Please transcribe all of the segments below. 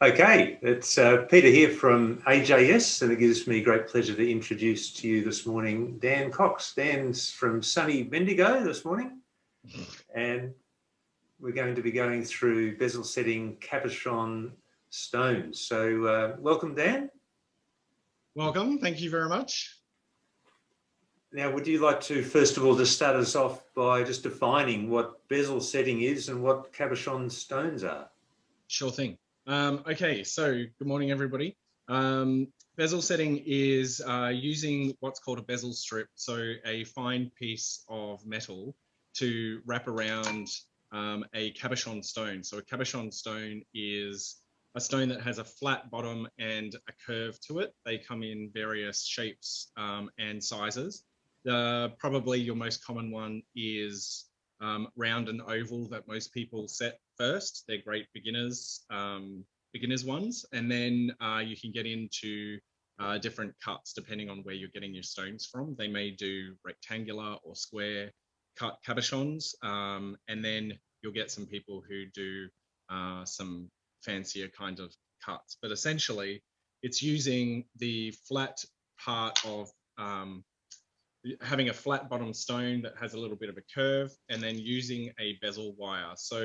Okay, it's Peter here from AJS, and it gives me great pleasure to introduce to you this morning Dan Cox. Dan's from sunny Bendigo this morning, and we're going to be going through bezel setting Cabochon stones. So welcome, Dan. Welcome, thank you very much. Now, would you like to, first of all, just start us off by just defining what bezel setting is and what Cabochon stones are? Sure thing. Okay, so good morning, everybody. Bezel setting is using what's called a bezel strip, so a fine piece of metal to wrap around a cabochon stone. So a cabochon stone is a stone that has a flat bottom and a curve to it. They come in various shapes and sizes. Probably your most common one is round and oval that most people set first. They're great beginners ones, and then you can get into different cuts depending on where you're getting your stones from. They may do rectangular or square cut cabochons, and then you'll get some people who do some fancier kind of cuts. But essentially, it's using the flat part of having a flat bottom stone that has a little bit of a curve, and then using a bezel wire. So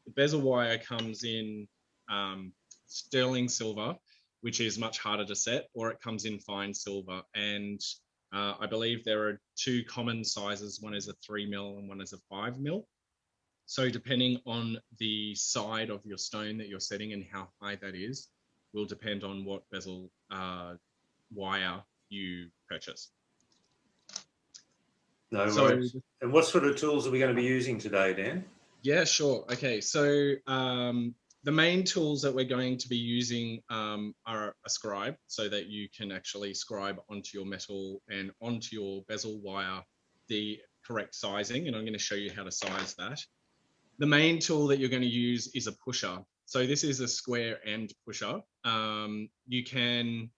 the bezel wire comes in sterling silver, which is much harder to set, or it comes in fine silver. And I believe there are two common sizes. One is a 3mm and one is a 5mm. So depending on the side of your stone that you're setting and how high that is, will depend on what bezel wire you purchase. No worries. And what sort of tools are we going to be using today, Dan? Yeah, sure. Okay, so the main tools that we're going to be using are a scribe, so that you can actually scribe onto your metal and onto your bezel wire the correct sizing, and I'm going to show you how to size that. The main tool that you're going to use is a pusher. So this is a square end pusher. You can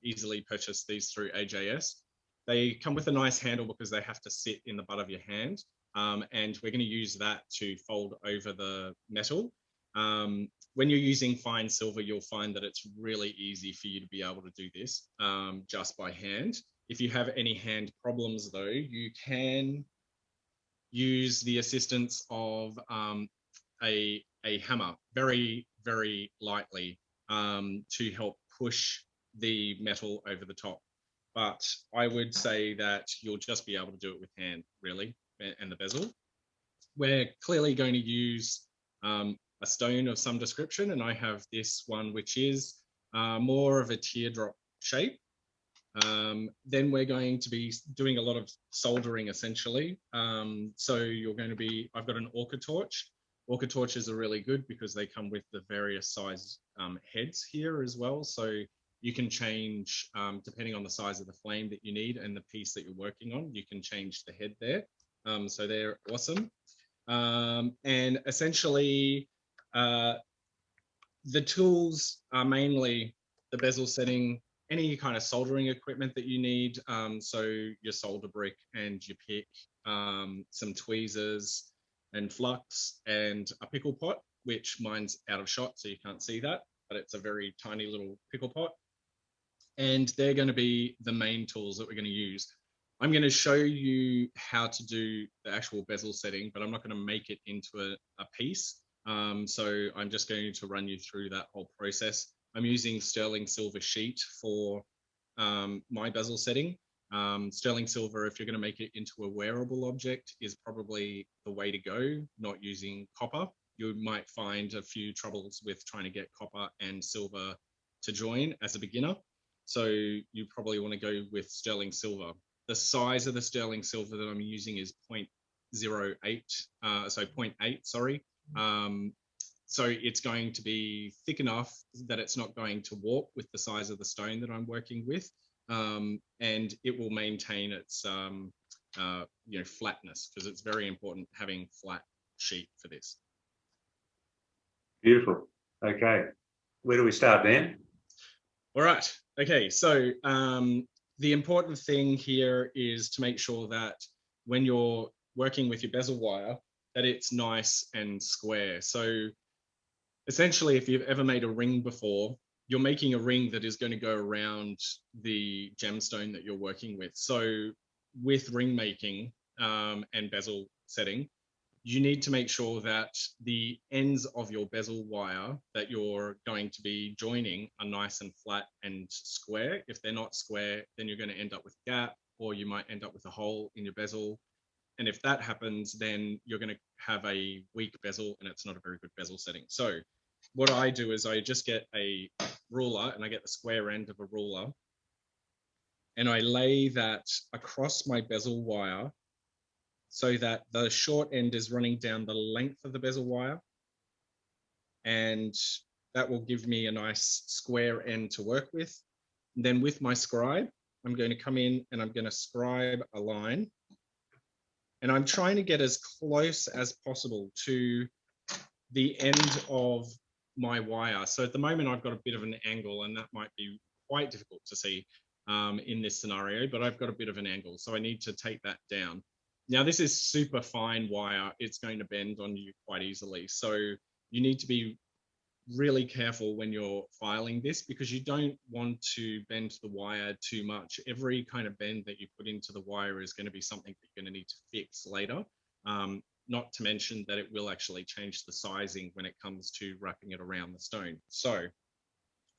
easily purchase these through AJS. They come with a nice handle because they have to sit in the butt of your hand. And we're going to use that to fold over the metal. When you're using fine silver, you'll find that it's really easy for you to be able to do this just by hand. If you have any hand problems though, you can use the assistance of a hammer very, very lightly to help push the metal over the top. But I would say that you'll just be able to do it with hand, really, and the bezel. We're clearly going to use a stone of some description, and I have this one, which is more of a teardrop shape. Then we're going to be doing a lot of soldering, essentially. So you're going to be, I've got an orca torch. Orca torches are really good because they come with the various size heads here as well. So you can change, depending on the size of the flame that you need and the piece that you're working on, you can change the head there. So they're awesome. And essentially, the tools are mainly the bezel setting, any kind of soldering equipment that you need. So your solder brick and your pick, some tweezers and flux, and a pickle pot, which mine's out of shot, so you can't see that, but it's a very tiny little pickle pot. And they're going to be the main tools that we're going to use. I'm going to show you how to do the actual bezel setting, but I'm not going to make it into a piece. So I'm just going to run you through that whole process. I'm using sterling silver sheet for my bezel setting. Sterling silver, if you're going to make it into a wearable object, is probably the way to go, not using copper. You might find a few troubles with trying to get copper and silver to join as a beginner. So you probably want to go with sterling silver. The size of the sterling silver that I'm using is 0.08, so 0.8, sorry. So it's going to be thick enough that it's not going to warp with the size of the stone that I'm working with, and it will maintain its flatness, because it's very important having flat sheet for this. Beautiful. Okay, where do we start, Dan? All right. Okay, so the important thing here is to make sure that when you're working with your bezel wire, that it's nice and square. So essentially, if you've ever made a ring before, you're making a ring that is going to go around the gemstone that you're working with. So with ring making and bezel setting, you need to make sure that the ends of your bezel wire that you're going to be joining are nice and flat and square. If they're not square, then you're going to end up with a gap, or you might end up with a hole in your bezel. And if that happens, then you're going to have a weak bezel, and it's not a very good bezel setting. So what I do is I just get a ruler, and I get the square end of a ruler, and I lay that across my bezel wire so that the short end is running down the length of the bezel wire. And that will give me a nice square end to work with. And then with my scribe, I'm going to come in and I'm going to scribe a line. And I'm trying to get as close as possible to the end of my wire. So at the moment, I've got a bit of an angle, and that might be quite difficult to see in this scenario, but I've got a bit of an angle. So I need to take that down. Now, this is super fine wire. It's going to bend on you quite easily. So you need to be really careful when you're filing this, because you don't want to bend the wire too much. Every kind of bend that you put into the wire is going to be something that you're going to need to fix later. Not to mention that it will actually change the sizing when it comes to wrapping it around the stone. So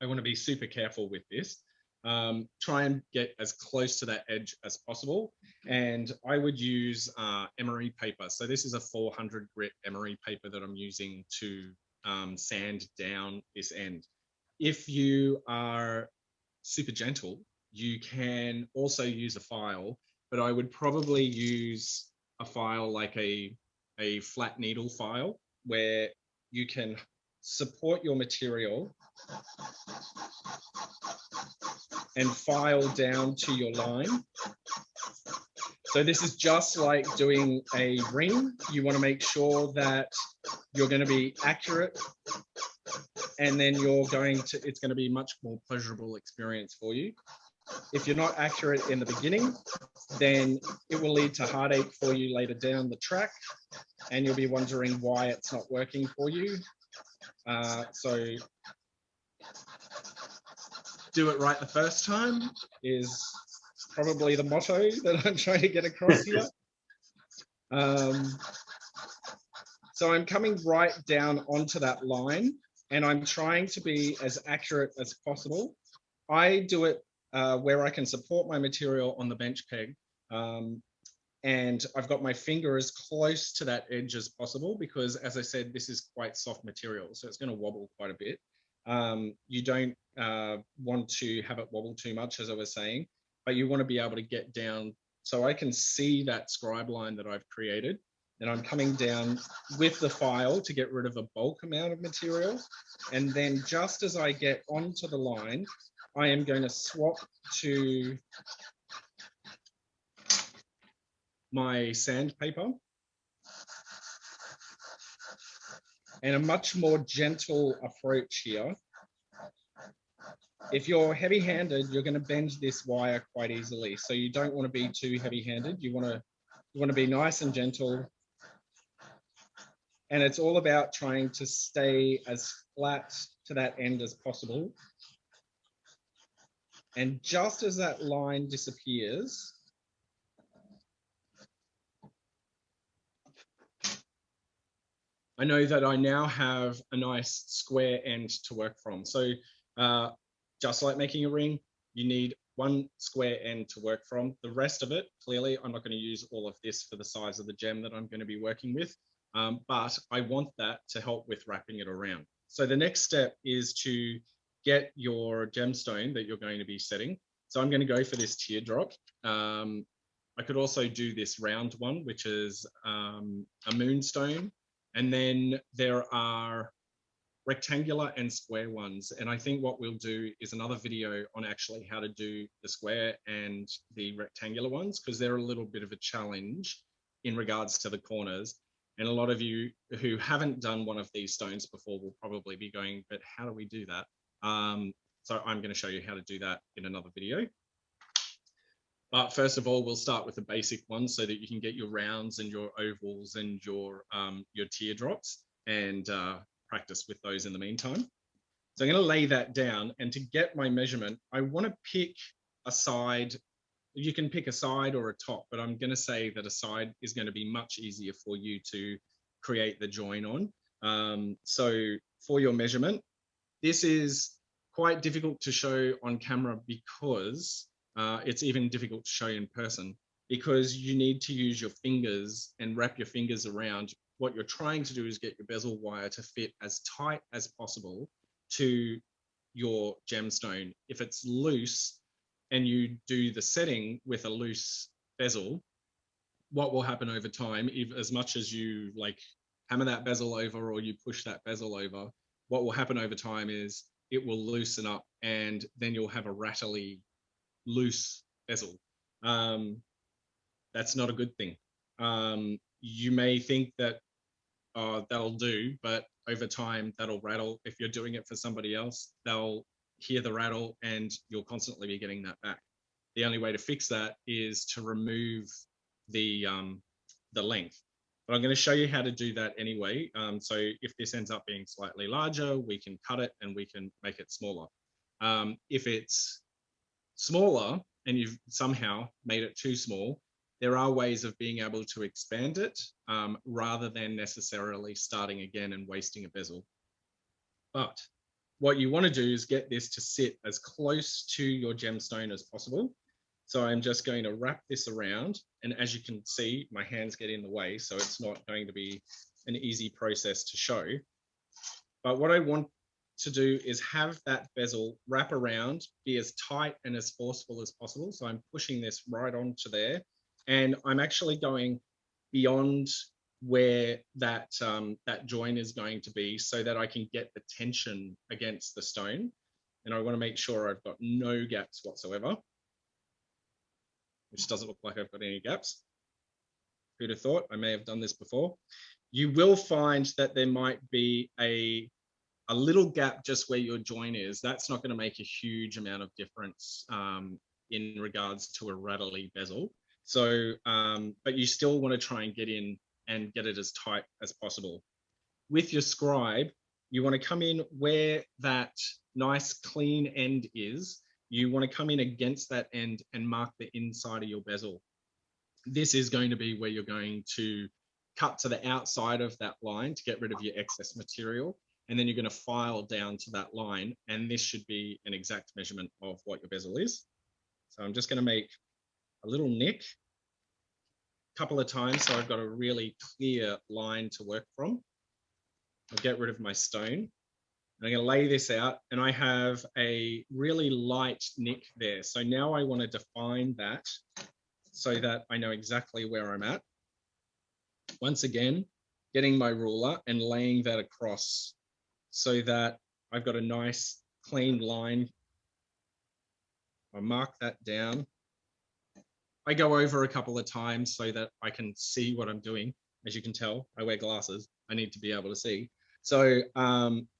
I want to be super careful with this. Try and get as close to that edge as possible. And I would use emery paper. So this is a 400 grit emery paper that I'm using to sand down this end. If you are super gentle, you can also use a file, but I would probably use a file like a flat needle file, where you can support your material and file down to your line. So this is just like doing a ring. You want to make sure that you're going to be accurate, and then it's going to be a much more pleasurable experience for you. If you're not accurate in the beginning, then it will lead to heartache for you later down the track, and you'll be wondering why it's not working for you. So do it right the first time is probably the motto that I'm trying to get across here. So I'm coming right down onto that line, and I'm trying to be as accurate as possible. I do it where I can support my material on the bench peg, and I've got my finger as close to that edge as possible, because, as I said, this is quite soft material, so it's going to wobble quite a bit. You don't want to have it wobble too much, as I was saying, but you want to be able to get down so I can see that scribe line that I've created. And I'm coming down with the file to get rid of a bulk amount of material. And then just as I get onto the line, I am going to swap to my sandpaper, and a much more gentle approach here. If you're heavy-handed, you're going to bend this wire quite easily. So you don't want to be too heavy-handed. You want to be nice and gentle. And it's all about trying to stay as flat to that end as possible. And just as that line disappears, I know that I now have a nice square end to work from. So just like making a ring, you need one square end to work from. The rest of it, clearly, I'm not going to use all of this for the size of the gem that I'm going to be working with, but I want that to help with wrapping it around. So the next step is to get your gemstone that you're going to be setting. So I'm going to go for this teardrop. I could also do this round one, which is a moonstone. And then there are rectangular and square ones. And I think what we'll do is another video on actually how to do the square and the rectangular ones, because they're a little bit of a challenge in regards to the corners. And a lot of you who haven't done one of these stones before will probably be going, but how do we do that? So I'm going to show you how to do that in another video. But first of all, we'll start with the basic one so that you can get your rounds and your ovals and your teardrops and practice with those in the meantime. So I'm going to lay that down, and to get my measurement, I want to pick a side. You can pick a side or a top, but I'm going to say that a side is going to be much easier for you to create the join on. So for your measurement, this is quite difficult to show on camera because it's even difficult to show in person, because you need to use your fingers and wrap your fingers around. What you're trying to do is get your bezel wire to fit as tight as possible to your gemstone. If it's loose and you do the setting with a loose bezel, what will happen over time, as much as you like hammer that bezel over or you push that bezel over, what will happen over time is it will loosen up, and then you'll have a rattly, loose bezel. That's not a good thing. You may think that that'll do, but over time that'll rattle. If you're doing it for somebody else, they'll hear the rattle and you'll constantly be getting that back. The only way to fix that is to remove the length. But I'm going to show you how to do that anyway. So if this ends up being slightly larger, we can cut it and we can make it smaller. If it's smaller and you've somehow made it too small, there are ways of being able to expand it rather than necessarily starting again and wasting a bezel. But what you want to do is get this to sit as close to your gemstone as possible. So I'm just going to wrap this around, and as you can see, my hands get in the way, so it's not going to be an easy process to show. But what I want to do is have that bezel wrap around, be as tight and as forceful as possible. So I'm pushing this right onto there, and I'm actually going beyond where that that join is going to be, so that I can get the tension against the stone. And I want to make sure I've got no gaps whatsoever, which doesn't look like I've got any gaps. Who'd have thought? I may have done this before. You will find that there might be a little gap just where your join is. That's not going to make a huge amount of difference in regards to a rattly bezel. So, but you still want to try and get in and get it as tight as possible. With your scribe, you want to come in where that nice clean end is. You want to come in against that end and mark the inside of your bezel. This is going to be where you're going to cut to the outside of that line to get rid of your excess material. And then you're going to file down to that line. And this should be an exact measurement of what your bezel is. So I'm just going to make a little nick a couple of times so I've got a really clear line to work from. I'll get rid of my stone. I'm going to lay this out, and I have a really light nick there. So now I want to define that so that I know exactly where I'm at. Once again, getting my ruler and laying that across so that I've got a nice clean line. I mark that down. I go over a couple of times so that I can see what I'm doing. As you can tell, I wear glasses. I need to be able to see. So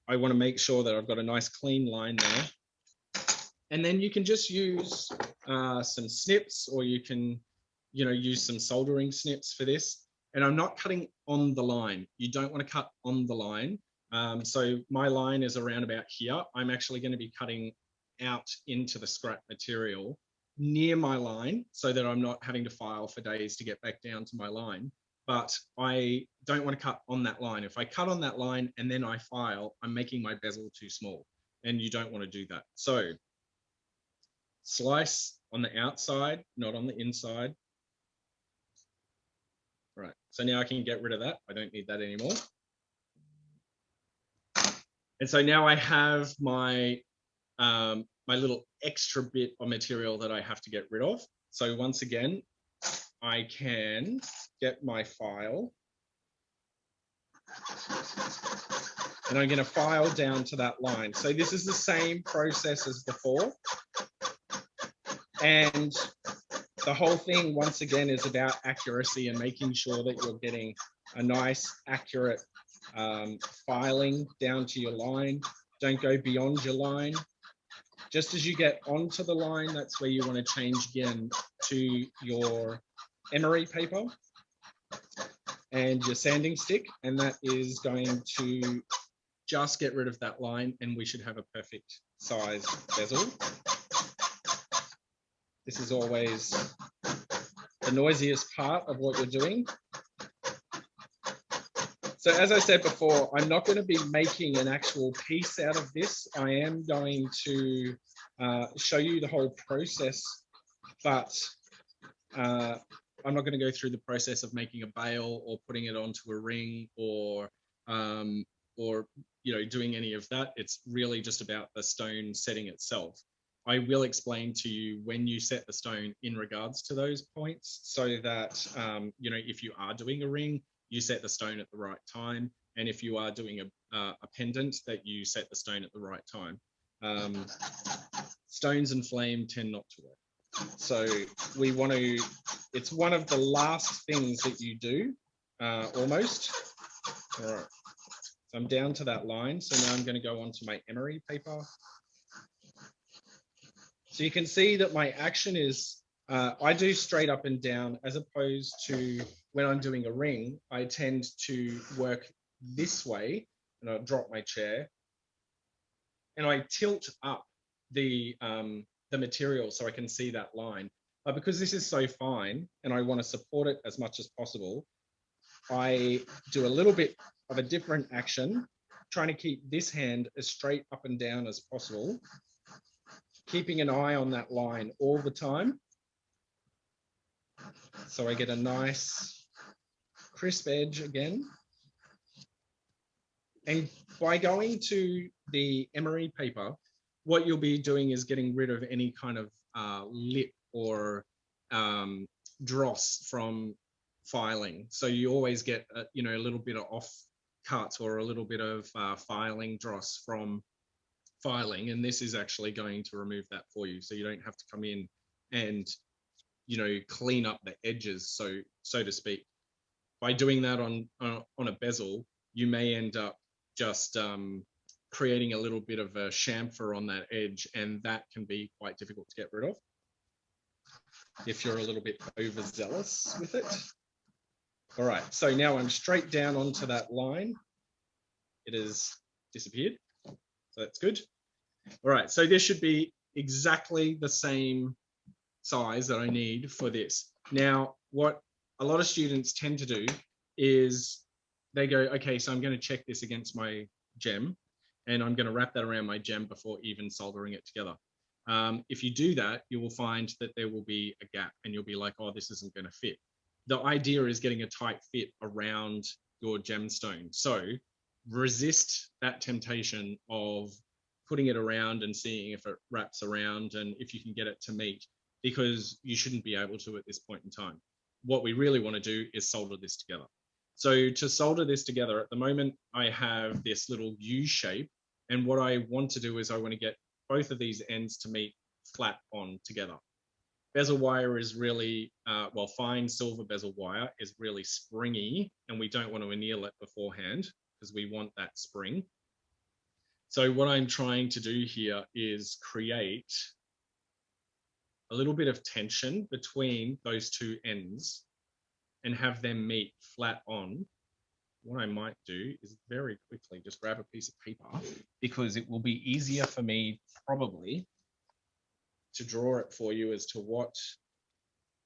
I want to make sure that I've got a nice clean line there. And then you can just use some snips, or you can, use some soldering snips for this. And I'm not cutting on the line. You don't want to cut on the line. So my line is around about here. I'm actually going to be cutting out into the scrap material near my line so that I'm not having to file for days to get back down to my line. But I don't want to cut on that line. If I cut on that line and then I file, I'm making my bezel too small, and you don't want to do that. So slice on the outside, not on the inside. Right, so now I can get rid of that. I don't need that anymore. And so now I have my, my little extra bit of material that I have to get rid of. So once again, I can get my file, and I'm going to file down to that line. So this is the same process as before. And the whole thing, once again, is about accuracy and making sure that you're getting a nice, accurate filing down to your line. Don't go beyond your line. Just as you get onto the line, that's where you want to change again to your emery paper and your sanding stick, and that is going to just get rid of that line and we should have a perfect size bezel. This is always the noisiest part of what you're doing. So as I said before, I'm not going to be making an actual piece out of this. I am going to show you the whole process, but I'm not going to go through the process of making a bail or putting it onto a ring or doing any of that. It's really just about the stone setting itself. I will explain to you when you set the stone in regards to those points, so that if you are doing a ring, you set the stone at the right time, and if you are doing a pendant, that you set the stone at the right time. Stones and flame tend not to work, so we want to. It's one of the last things that you do, almost. All right. So I'm down to that line. So now I'm going to go on to my emery paper. So you can see that my action is, I do straight up and down, as opposed to when I'm doing a ring, I tend to work this way, and I'll drop my chair and I tilt up the material so I can see that line. But because this is so fine and I want to support it as much as possible, I do a little bit of a different action, trying to keep this hand as straight up and down as possible, keeping an eye on that line all the time. So I get a nice crisp edge again. And by going to the emery paper, what you'll be doing is getting rid of any kind of lip or dross from filing. So you always get a little bit of off cuts or a little bit of filing dross from filing, and this is actually going to remove that for you, so you don't have to come in and clean up the edges, so to speak. By doing that on a bezel, you may end up just creating a little bit of a chamfer on that edge, and that can be quite difficult to get rid of if you're a little bit overzealous with it. All right, so now I'm straight down onto that line. It has disappeared, so that's good. All right, so this should be exactly the same size that I need for this. Now, what a lot of students tend to do is they go, okay, so I'm going to check this against my gem, and I'm going to wrap that around my gem before even soldering it together. If you do that, you will find that there will be a gap, and you'll be like, oh, this isn't going to fit. The idea is getting a tight fit around your gemstone. So resist that temptation of putting it around and seeing if it wraps around and if you can get it to meet, because you shouldn't be able to at this point in time. What we really want to do is solder this together. So to solder this together, at the moment, I have this little U shape. And what I want to do is I want to get both of these ends to meet flat on together. Bezel wire is really, fine silver bezel wire is really springy, and we don't want to anneal it beforehand because we want that spring. So what I'm trying to do here is create a little bit of tension between those two ends and have them meet flat on. What I might do is very quickly just grab a piece of paper, because it will be easier for me probably to draw it for you as to what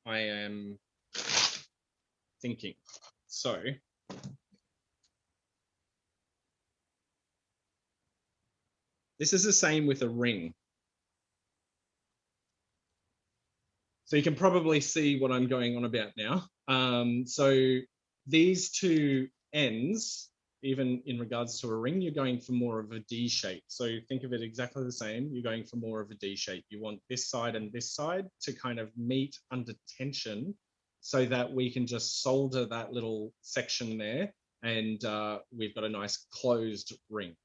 I am thinking. So this is the same with a ring. So you can probably see what I'm going on about now. So these two ends, even in regards to a ring, you're going for more of a D shape. So think of it exactly the same. You're going for more of a D shape. You want this side and this side to kind of meet under tension so that we can just solder that little section there, and we've got a nice closed ring.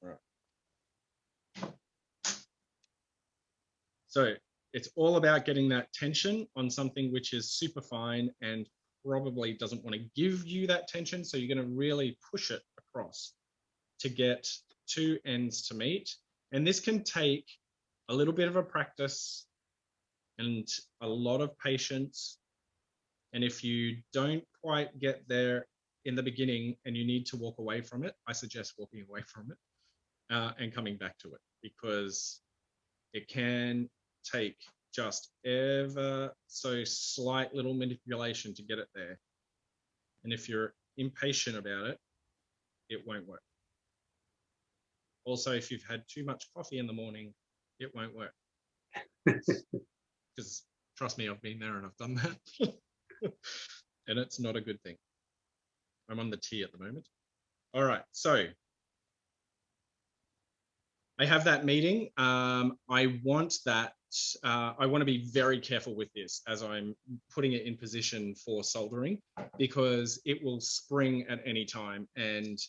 All right. So it's all about getting that tension on something which is super fine and probably doesn't want to give you that tension. So you're going to really push it across to get two ends to meet. And this can take a little bit of a practice and a lot of patience. And if you don't quite get there in the beginning and you need to walk away from it, I suggest walking away from it and coming back to it, because it can take just ever so slight little manipulation to get it there. And if you're impatient about it, it won't work. Also, if you've had too much coffee in the morning, it won't work. Because trust me, I've been there and I've done that. And it's not a good thing. I'm on the tea at the moment. All right, so I have that meeting. I want to be very careful with this as I'm putting it in position for soldering, because it will spring at any time and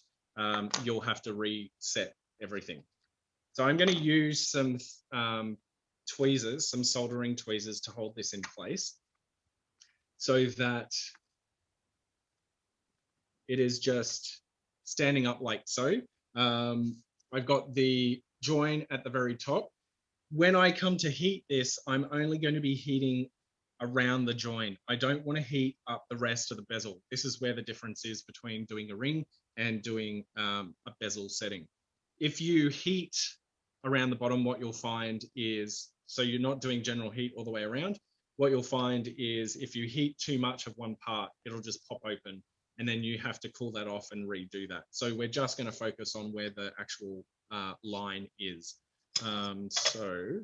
you'll have to reset everything. So I'm going to use some tweezers, some soldering tweezers, to hold this in place so that it is just standing up like so. I've got the join at the very top. When I come to heat this, I'm only going to be heating around the join. I don't want to heat up the rest of the bezel. This is where the difference is between doing a ring and doing a bezel setting. If you heat around the bottom, what you'll find is, so you're not doing general heat all the way around, what you'll find is if you heat too much of one part, it'll just pop open, and then you have to cool that off and redo that. So we're just going to focus on where the actual line is. So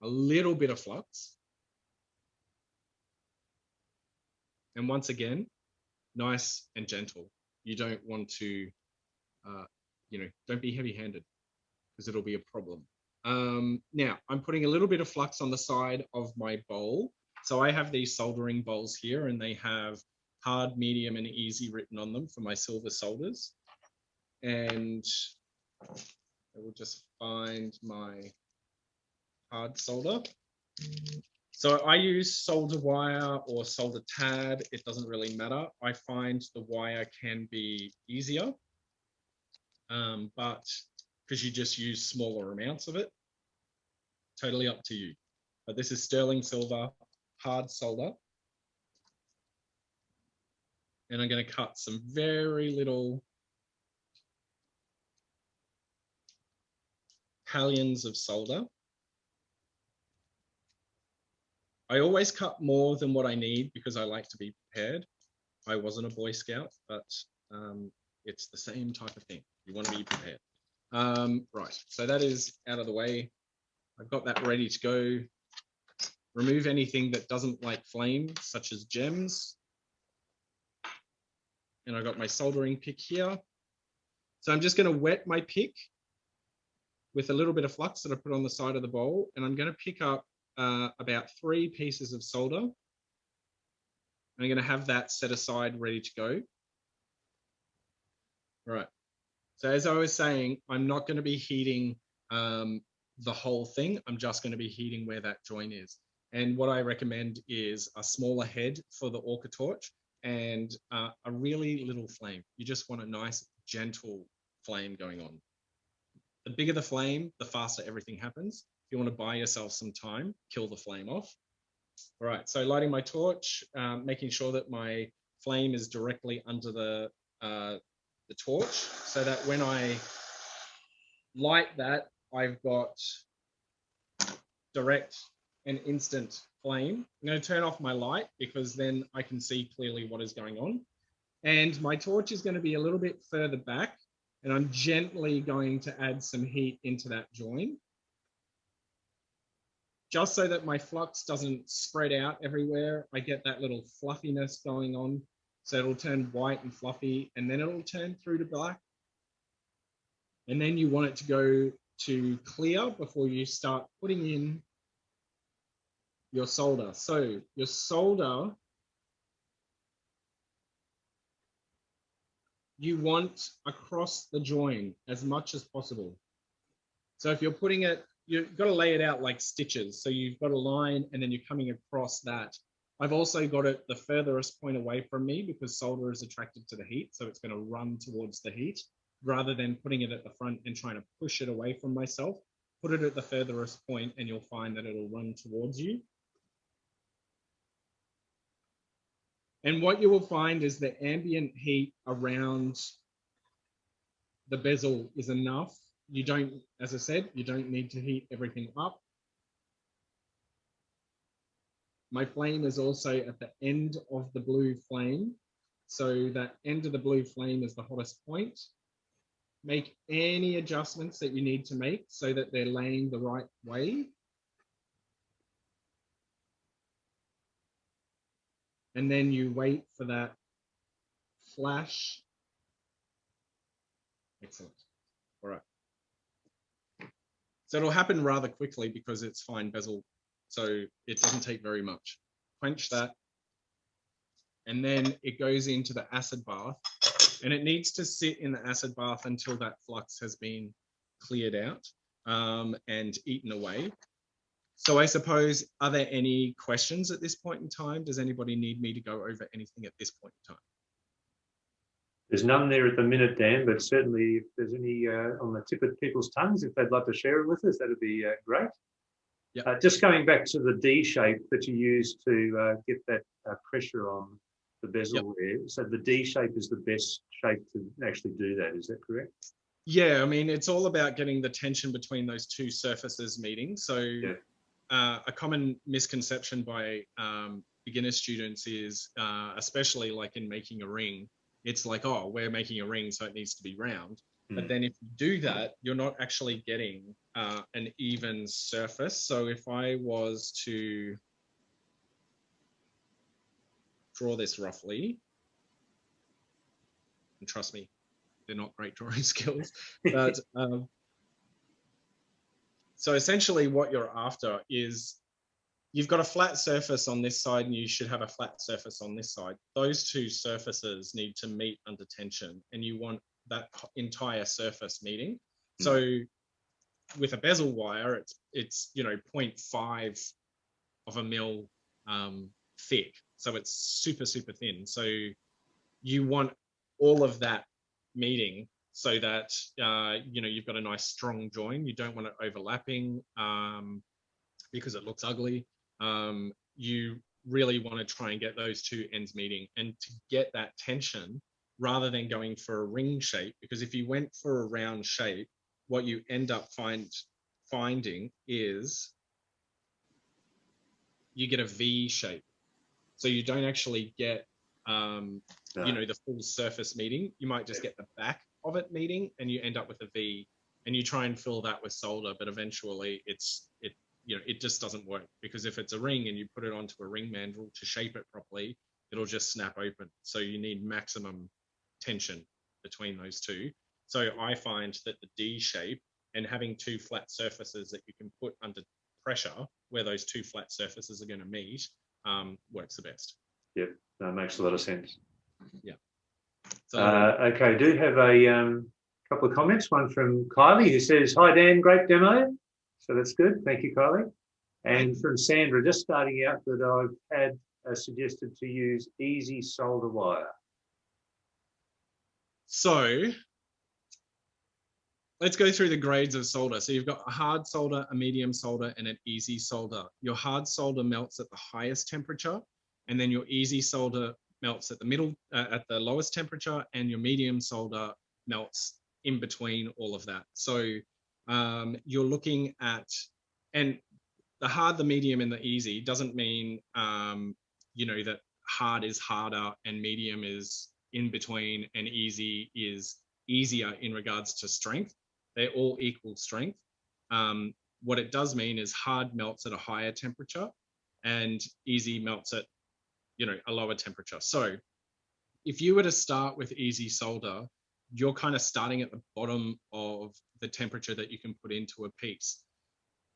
a little bit of flux. And once again, nice and gentle. You don't want to, don't be heavy-handed, because it'll be a problem. Now, I'm putting a little bit of flux on the side of my bowl. So I have these soldering bowls here, and they have hard, medium, and easy written on them for my silver solders. And I will just find my hard solder. So I use solder wire or solder tab. It doesn't really matter. I find the wire can be easier, but because you just use smaller amounts of it, totally up to you. But this is sterling silver hard solder. And I'm going to cut some very little pallions of solder. I always cut more than what I need because I like to be prepared. I wasn't a Boy Scout, but it's the same type of thing. You want to be prepared. Right, so that is out of the way. I've got that ready to go. Remove anything that doesn't like flame, such as gems. And I got my soldering pick here. So I'm just going to wet my pick with a little bit of flux that I put on the side of the bowl, and I'm going to pick up about 3 pieces of solder. I'm going to have that set aside, ready to go. Right. So as I was saying, I'm not going to be heating the whole thing. I'm just going to be heating where that join is. And what I recommend is a smaller head for the orca torch and a really little flame. You just want a nice, gentle flame going on. The bigger the flame, the faster everything happens. If you want to buy yourself some time, kill the flame off. All right, so lighting my torch, making sure that my flame is directly under the torch, so that when I light that, I've got direct and instant flame. I'm going to turn off my light because then I can see clearly what is going on. And my torch is going to be a little bit further back, and I'm gently going to add some heat into that join, just so that my flux doesn't spread out everywhere. I get that little fluffiness going on. So it'll turn white and fluffy, and then it'll turn through to black. And then you want it to go to clear before you start putting in your solder. So your solder, you want across the join as much as possible. So if you're putting it, you've got to lay it out like stitches. So you've got a line and then you're coming across that. I've also got it the furthest point away from me because solder is attracted to the heat. So it's going to run towards the heat rather than putting it at the front and trying to push it away from myself. Put it at the furthest point and you'll find that it'll run towards you. And what you will find is the ambient heat around the bezel is enough. You don't, as I said, you don't need to heat everything up. My flame is also at the end of the blue flame. So that end of the blue flame is the hottest point. Make any adjustments that you need to make so that they're laying the right way. And then you wait for that flash. Excellent. All right. So it'll happen rather quickly because it's fine bezel. So it doesn't take very much. Quench that. And then it goes into the acid bath. And it needs to sit in the acid bath until that flux has been cleared out and eaten away. So I suppose, are there any questions at this point in time? Does anybody need me to go over anything at this point in time? There's none there at the minute, Dan, but certainly if there's any on the tip of people's tongues, if they'd like to share it with us, that'd be great. Yep. Just going back to the D shape that you use to get that pressure on the bezel there. So the D shape is the best shape to actually do that. Is that correct? Yeah, I mean, it's all about getting the tension between those two surfaces meeting. So a common misconception by beginner students is, especially like in making a ring, it's like, oh, we're making a ring, so it needs to be round. But then if you do that, you're not actually getting an even surface. So if I was to draw this roughly, and trust me, they're not great drawing skills, but so essentially what you're after is you've got a flat surface on this side and you should have a flat surface on this side. Those two surfaces need to meet under tension and you want that entire surface meeting. So with a bezel wire, it's 0.5 of a mil thick. So it's super, super thin. So you want all of that meeting so that you've got a nice strong join. You don't want it overlapping because it looks ugly. You really want to try and get those two ends meeting, and to get that tension rather than going for a ring shape, because if you went for a round shape, what you end up finding is you get a V shape. So you don't actually get the full surface meeting. You might just get the back of it meeting and you end up with a V, and you try and fill that with solder, but eventually it just doesn't work, because if it's a ring and you put it onto a ring mandrel to shape it properly, it'll just snap open. So you need maximum tension between those two. So I find that the D shape and having two flat surfaces that you can put under pressure where those two flat surfaces are going to meet works the best. Yep, that makes a lot of sense. Yeah. So, okay, I do have a couple of comments. One from Kylie who says, "Hi Dan, great demo." So that's good. Thank you, Kylie. And from Sandra, just starting out, that I've had suggested to use easy solder wire. So let's go through the grades of solder. So you've got a hard solder, a medium solder, and an easy solder. Your hard solder melts at the highest temperature, and then your easy solder melts at the middle, at the lowest temperature, and your medium solder melts in between all of that. So you're looking at, and the hard, the medium, and the easy doesn't mean that hard is harder and medium is in between and easy is easier in regards to strength. They're all equal strength. What it does mean is hard melts at a higher temperature and easy melts at a lower temperature. So if you were to start with easy solder, you're kind of starting at the bottom of the temperature that you can put into a piece.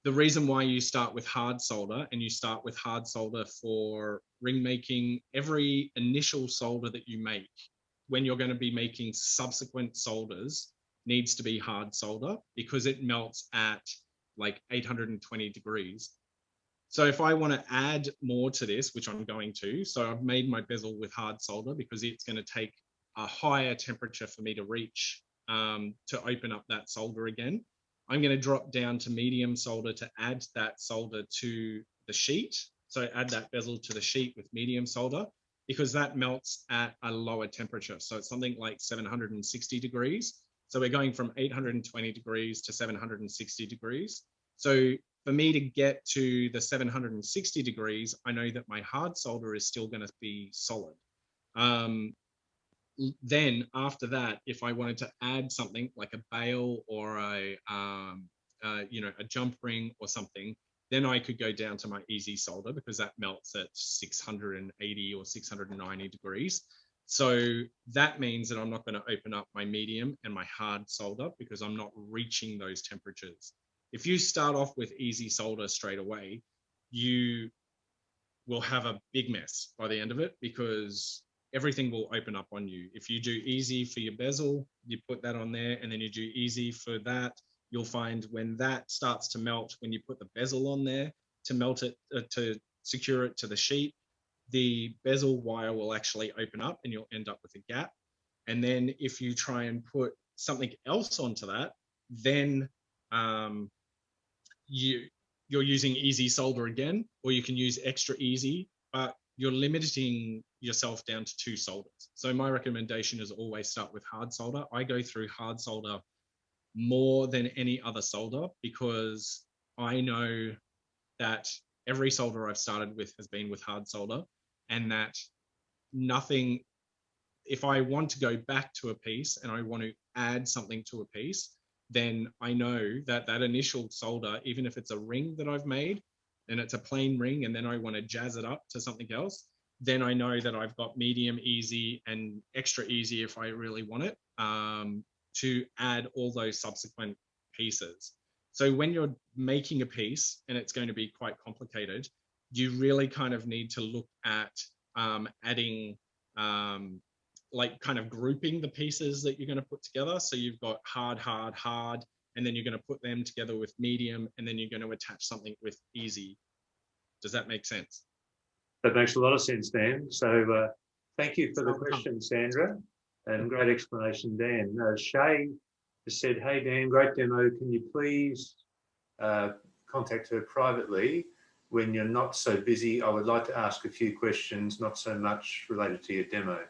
The reason why you start with hard solder, and you start with hard solder for ring making, every initial solder that you make, when you're going to be making subsequent solders, needs to be hard solder, because it melts at like 820 degrees. So if I want to add more to this, which I'm going to, so I've made my bezel with hard solder because it's going to take a higher temperature for me to reach to open up that solder again. I'm going to drop down to medium solder to add that solder to the sheet. So add that bezel to the sheet with medium solder. because that melts at a lower temperature. So it's something like 760 degrees. So we're going from 820 degrees to 760 degrees. So for me to get to the 760 degrees, I know that my hard solder is still going to be solid. Then after that, if I wanted to add something like a bail or a jump ring or something, then I could go down to my easy solder because that melts at 680 or 690 degrees. So that means that I'm not going to open up my medium and my hard solder because I'm not reaching those temperatures. If you start off with easy solder straight away, you will have a big mess by the end of it because everything will open up on you. If you do easy for your bezel, you put that on there, and then you do easy for that, you'll find when that starts to melt, when you put the bezel on there to melt it, to secure it to the sheet, the bezel wire will actually open up and you'll end up with a gap. And then if you try and put something else onto that, then you're using easy solder again, or you can use extra easy, but you're limiting yourself down to 2 solders. So my recommendation is always start with hard solder. I go through hard solder more than any other solder because I know that every solder I've started with has been with hard solder, and that nothing, if I want to go back to a piece and I want to add something to a piece, then I know that that initial solder, even if it's a ring that I've made and it's a plain ring, and then I want to jazz it up to something else, then I know that I've got medium easy and extra easy if I really want it, to add all those subsequent pieces. So when you're making a piece and it's going to be quite complicated, you really kind of need to look at adding like kind of grouping the pieces that you're going to put together. So you've got hard, hard, hard, and then you're going to put them together with medium, and then you're going to attach something with easy. Does that make sense? That makes a lot of sense, Dan. So thank you for the question, Sandra, and great explanation, Dan. Shay has said, hey, Dan, great demo. Can you please contact her privately when you're not so busy? I would like to ask a few questions, not so much related to your demo.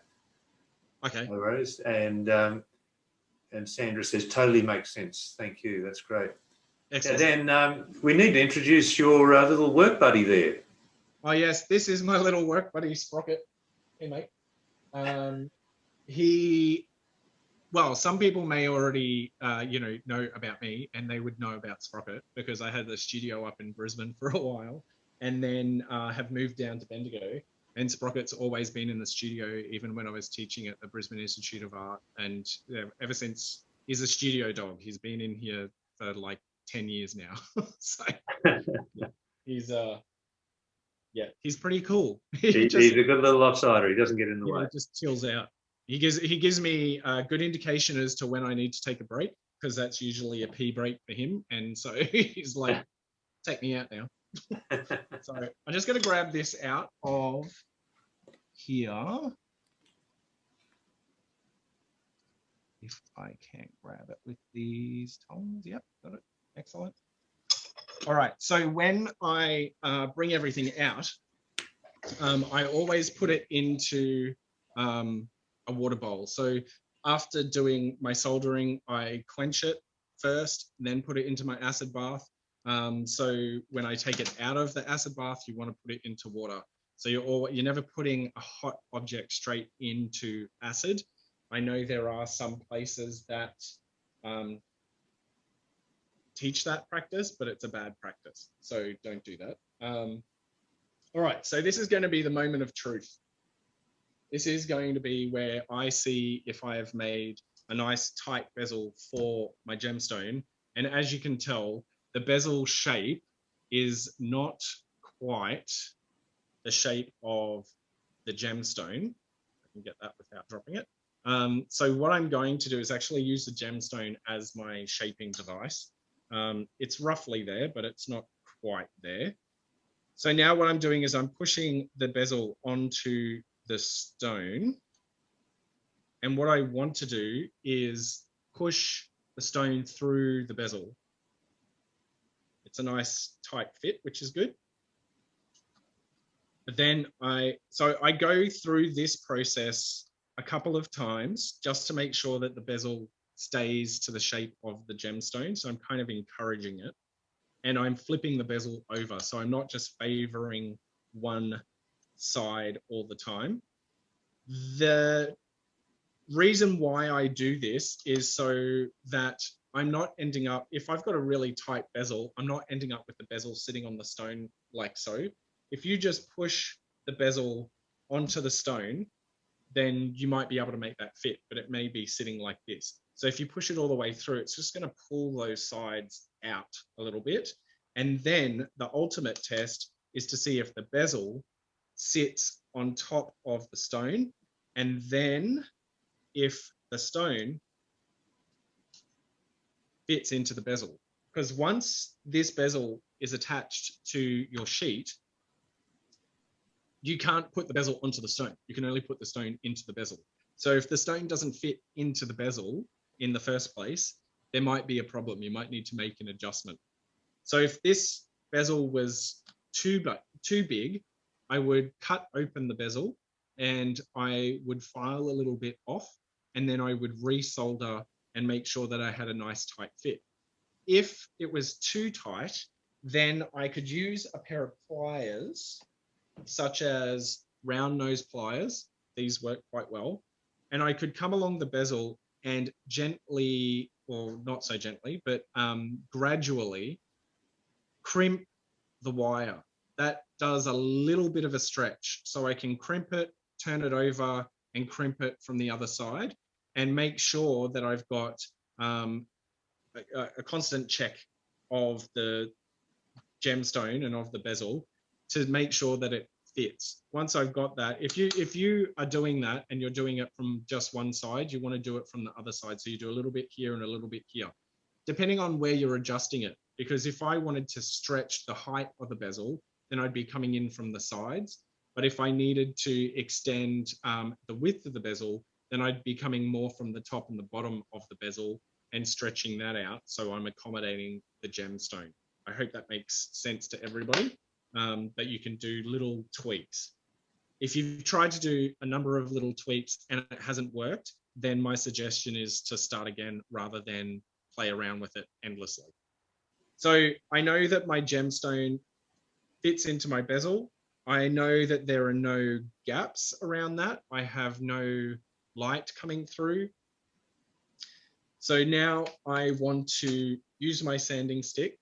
Okay. No worries. And Sandra says, totally makes sense. Thank you. That's great. Excellent. And then we need to introduce your little work buddy there. Oh, yes. This is my little work buddy, Sprocket. Hey, mate. Well, some people may already, know about me, and they would know about Sprocket because I had the studio up in Brisbane for a while, and then have moved down to Bendigo. And Sprocket's always been in the studio, even when I was teaching at the Brisbane Institute of Art. And ever since, he's a studio dog. He's been in here for like 10 years now. So yeah, he's pretty cool. He's a good little offsider. He doesn't get in the way. He just chills out. He gives me a good indication as to when I need to take a break, because that's usually a pee break for him. And so he's like, take me out now. So I'm just going to grab this out of here. If I can grab it with these tongs. Yep, got it. Excellent. All right, so when I bring everything out, I always put it into a water bowl. So after doing my soldering, I quench it first, then put it into my acid bath. So when I take it out of the acid bath, you want to put it into water. So you're never putting a hot object straight into acid. I know there are some places that teach that practice, but it's a bad practice. So don't do that. All right, so this is going to be the moment of truth. This is going to be where I see if I have made a nice tight bezel for my gemstone. And as you can tell, the bezel shape is not quite the shape of the gemstone. I can get that without dropping it. So what I'm going to do is actually use the gemstone as my shaping device. It's roughly there, but it's not quite there. So now what I'm doing is I'm pushing the bezel onto the stone. And what I want to do is push the stone through the bezel. It's a nice tight fit, which is good. But then I go through this process a couple of times just to make sure that the bezel stays to the shape of the gemstone. So I'm kind of encouraging it, and I'm flipping the bezel over. So I'm not just favoring one side all the time. The reason why I do this is so that I'm not ending up, if I've got a really tight bezel, I'm not ending up with the bezel sitting on the stone like so. If you just push the bezel onto the stone, then you might be able to make that fit, but it may be sitting like this. So if you push it all the way through, it's just going to pull those sides out a little bit. And then the ultimate test is to see if the bezel sits on top of the stone, and then if the stone fits into the bezel. Because once this bezel is attached to your sheet, you can't put the bezel onto the stone. You can only put the stone into the bezel. So if the stone doesn't fit into the bezel in the first place, there might be a problem. You might need to make an adjustment. So if this bezel was too big, I would cut open the bezel and I would file a little bit off, and then I would resolder and make sure that I had a nice tight fit. If it was too tight, then I could use a pair of pliers, such as round nose pliers. These work quite well. And I could come along the bezel and gently, or not so gently, but gradually crimp the wire. That does a little bit of a stretch. So I can crimp it, turn it over, and crimp it from the other side, and make sure that I've got a constant check of the gemstone and of the bezel to make sure that it fits. Once I've got that, if you are doing that and you're doing it from just one side, you want to do it from the other side. So you do a little bit here and a little bit here, depending on where you're adjusting it. Because if I wanted to stretch the height of the bezel, then I'd be coming in from the sides. But if I needed to extend the width of the bezel, then I'd be coming more from the top and the bottom of the bezel and stretching that out. So I'm accommodating the gemstone. I hope that makes sense to everybody, that you can do little tweaks. If you've tried to do a number of little tweaks and it hasn't worked, then my suggestion is to start again rather than play around with it endlessly. So I know that my gemstone fits into my bezel. I know that there are no gaps around that. I have no light coming through. So now I want to use my sanding stick,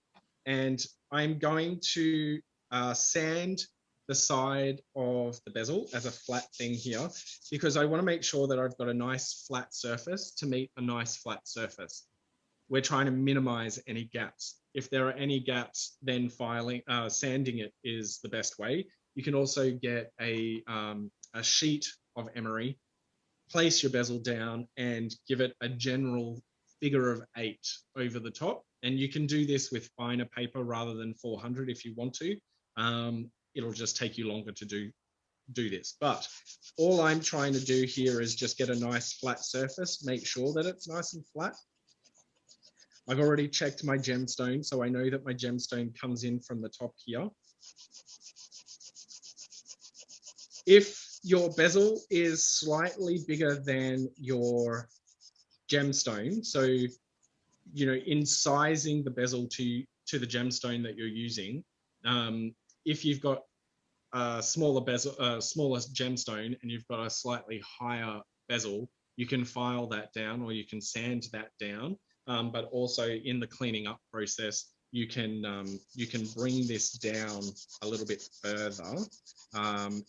and I'm going to sand the side of the bezel as a flat thing here, because I want to make sure that I've got a nice flat surface to meet a nice flat surface. We're trying to minimize any gaps. If there are any gaps, then sanding it is the best way. You can also get a sheet of emery, place your bezel down and give it a general figure of 8 over the top. And you can do this with finer paper rather than 400 if you want to. It'll just take you longer to do this. But all I'm trying to do here is just get a nice flat surface, make sure that it's nice and flat. I've already checked my gemstone, so I know that my gemstone comes in from the top here. If your bezel is slightly bigger than your gemstone, so in sizing the bezel to the gemstone that you're using, if you've got a smaller gemstone and you've got a slightly higher bezel, you can file that down or you can sand that down. But also in the cleaning up process, you can bring this down a little bit further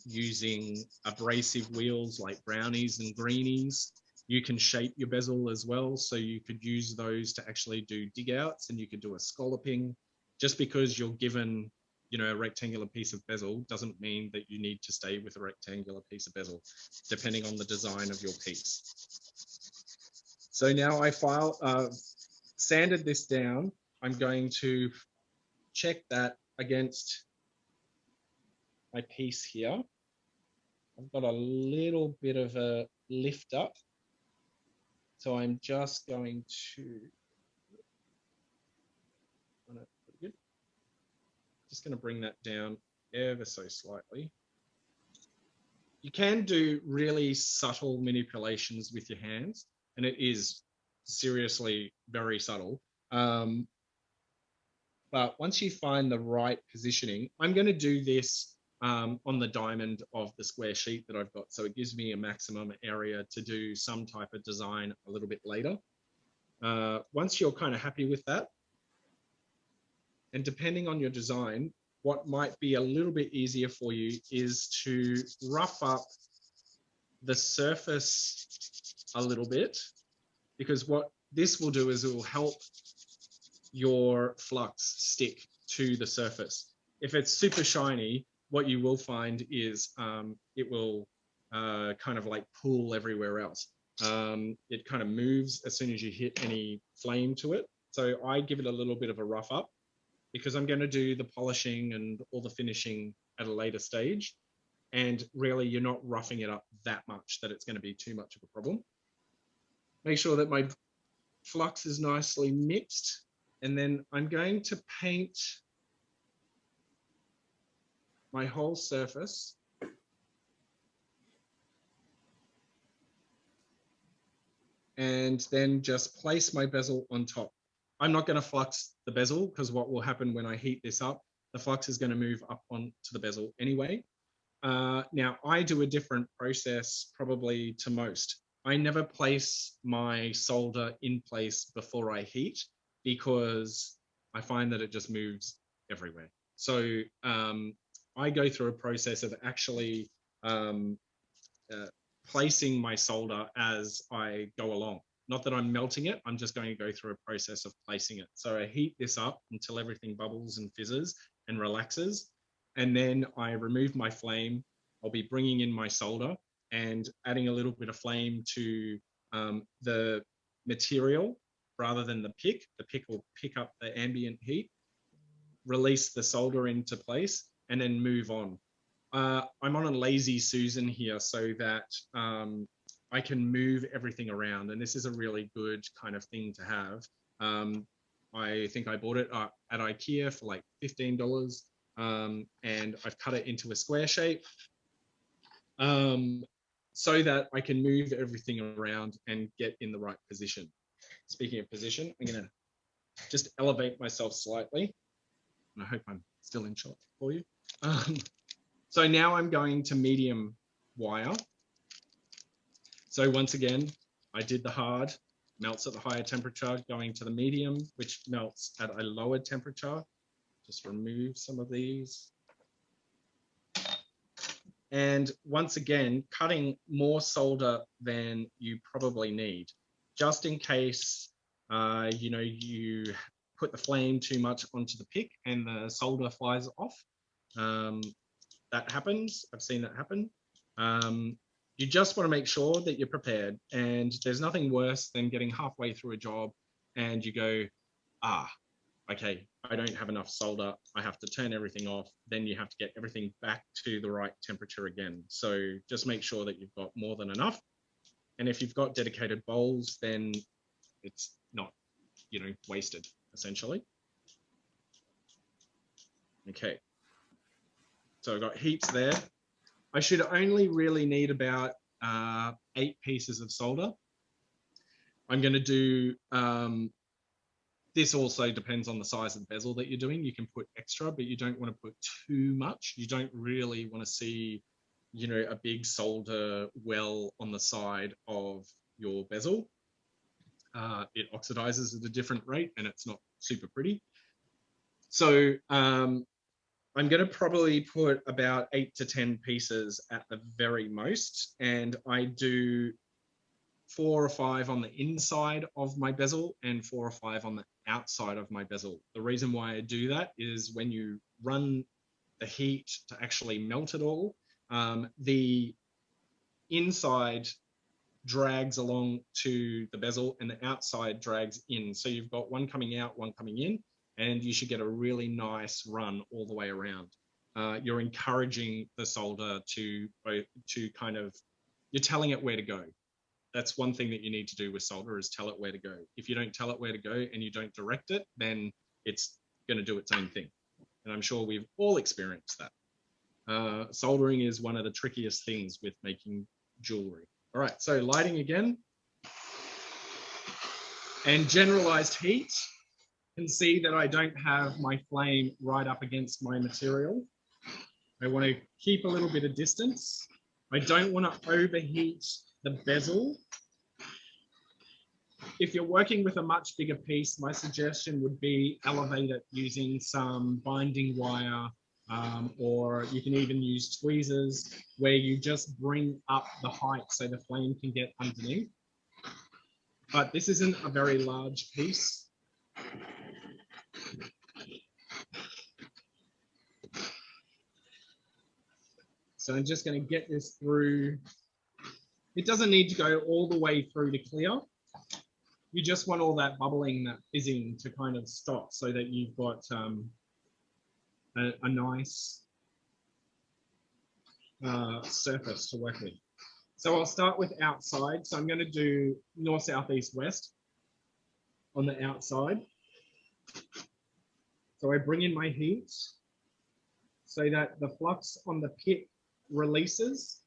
using abrasive wheels like brownies and greenies. You can shape your bezel as well, so you could use those to actually do dig outs, and you could do a scalloping. Just because you're given a rectangular piece of bezel doesn't mean that you need to stay with a rectangular piece of bezel, depending on the design of your piece. So now I sanded this down. I'm going to check that against my piece here. I've got a little bit of a lift up. So I'm just going to, just going to bring that down ever so slightly. You can do really subtle manipulations with your hands, and it is seriously very subtle. But once you find the right positioning, I'm going to do this on the diamond of the square sheet that I've got. So it gives me a maximum area to do some type of design a little bit later. Once you're kind of happy with that, and depending on your design, what might be a little bit easier for you is to rough up the surface a little bit, because what this will do is it will help your flux stick to the surface. If it's super shiny, what you will find is it will kind of like pool everywhere else. It kind of moves as soon as you hit any flame to it. So I give it a little bit of a rough up, because I'm going to do the polishing and all the finishing at a later stage. And really, you're not roughing it up that much that it's going to be too much of a problem. Make sure that my flux is nicely mixed. And then I'm going to paint my whole surface. And then just place my bezel on top. I'm not going to flux the bezel, because what will happen when I heat this up, the flux is going to move up onto the bezel anyway. Now, I do a different process probably to most. I never place my solder in place before I heat, because I find that it just moves everywhere. So I go through a process of actually placing my solder as I go along. Not that I'm melting it, I'm just going to go through a process of placing it. So I heat this up until everything bubbles and fizzes and relaxes. And then I remove my flame. I'll be bringing in my solder and adding a little bit of flame to the material rather than the pick. The pick will pick up the ambient heat, release the solder into place, and then move on. I'm on a lazy Susan here so that I can move everything around. And this is a really good kind of thing to have. I think I bought it at IKEA for like $15. And I've cut it into a square shape so that I can move everything around and get in the right position. Speaking of position, I'm going to just elevate myself slightly. And I hope I'm still in shot for you. So now I'm going to medium wire. So once again, I did the hard, melts at the higher temperature, going to the medium, which melts at a lower temperature. Just remove some of these. And once again, cutting more solder than you probably need, just in case, you put the flame too much onto the pick and the solder flies off. That happens. I've seen that happen. You just want to make sure that you're prepared. And there's nothing worse than getting halfway through a job and you go, okay, I don't have enough solder. I have to turn everything off. Then you have to get everything back to the right temperature again. So just make sure that you've got more than enough. And if you've got dedicated bowls, then it's not, wasted, essentially. Okay. So I've got heaps there. I should only really need about 8 pieces of solder. I'm going to do, this also depends on the size of the bezel that you're doing. You can put extra, but you don't want to put too much. You don't really want to see, a big solder well on the side of your bezel. It oxidizes at a different rate and it's not super pretty. So I'm going to probably put about 8 to 10 pieces at the very most. And I do 4 or 5 on the inside of my bezel and 4 or 5 on the outside of my bezel. The reason why I do that is when you run the heat to actually melt it all, the inside drags along to the bezel and the outside drags in. So you've got one coming out, one coming in, and you should get a really nice run all the way around. You're encouraging the solder to kind of, you're telling it where to go. That's one thing that you need to do with solder, is tell it where to go. If you don't tell it where to go and you don't direct it, then it's going to do its own thing. And I'm sure we've all experienced that. Soldering is one of the trickiest things with making jewelry. All right, so lighting again. And generalized heat. You can see that I don't have my flame right up against my material. I want to keep a little bit of distance. I don't want to overheat the bezel. If you're working with a much bigger piece, my suggestion would be elevate it using some binding wire, or you can even use tweezers where you just bring up the height so the flame can get underneath. But this isn't a very large piece. So I'm just going to get this through. It doesn't need to go all the way through to clear. You just want all that bubbling, that fizzing to kind of stop so that you've got a nice surface to work with. So I'll start with outside. So I'm going to do north, south, east, west on the outside. So I bring in my heat so that the flux on the pick releases.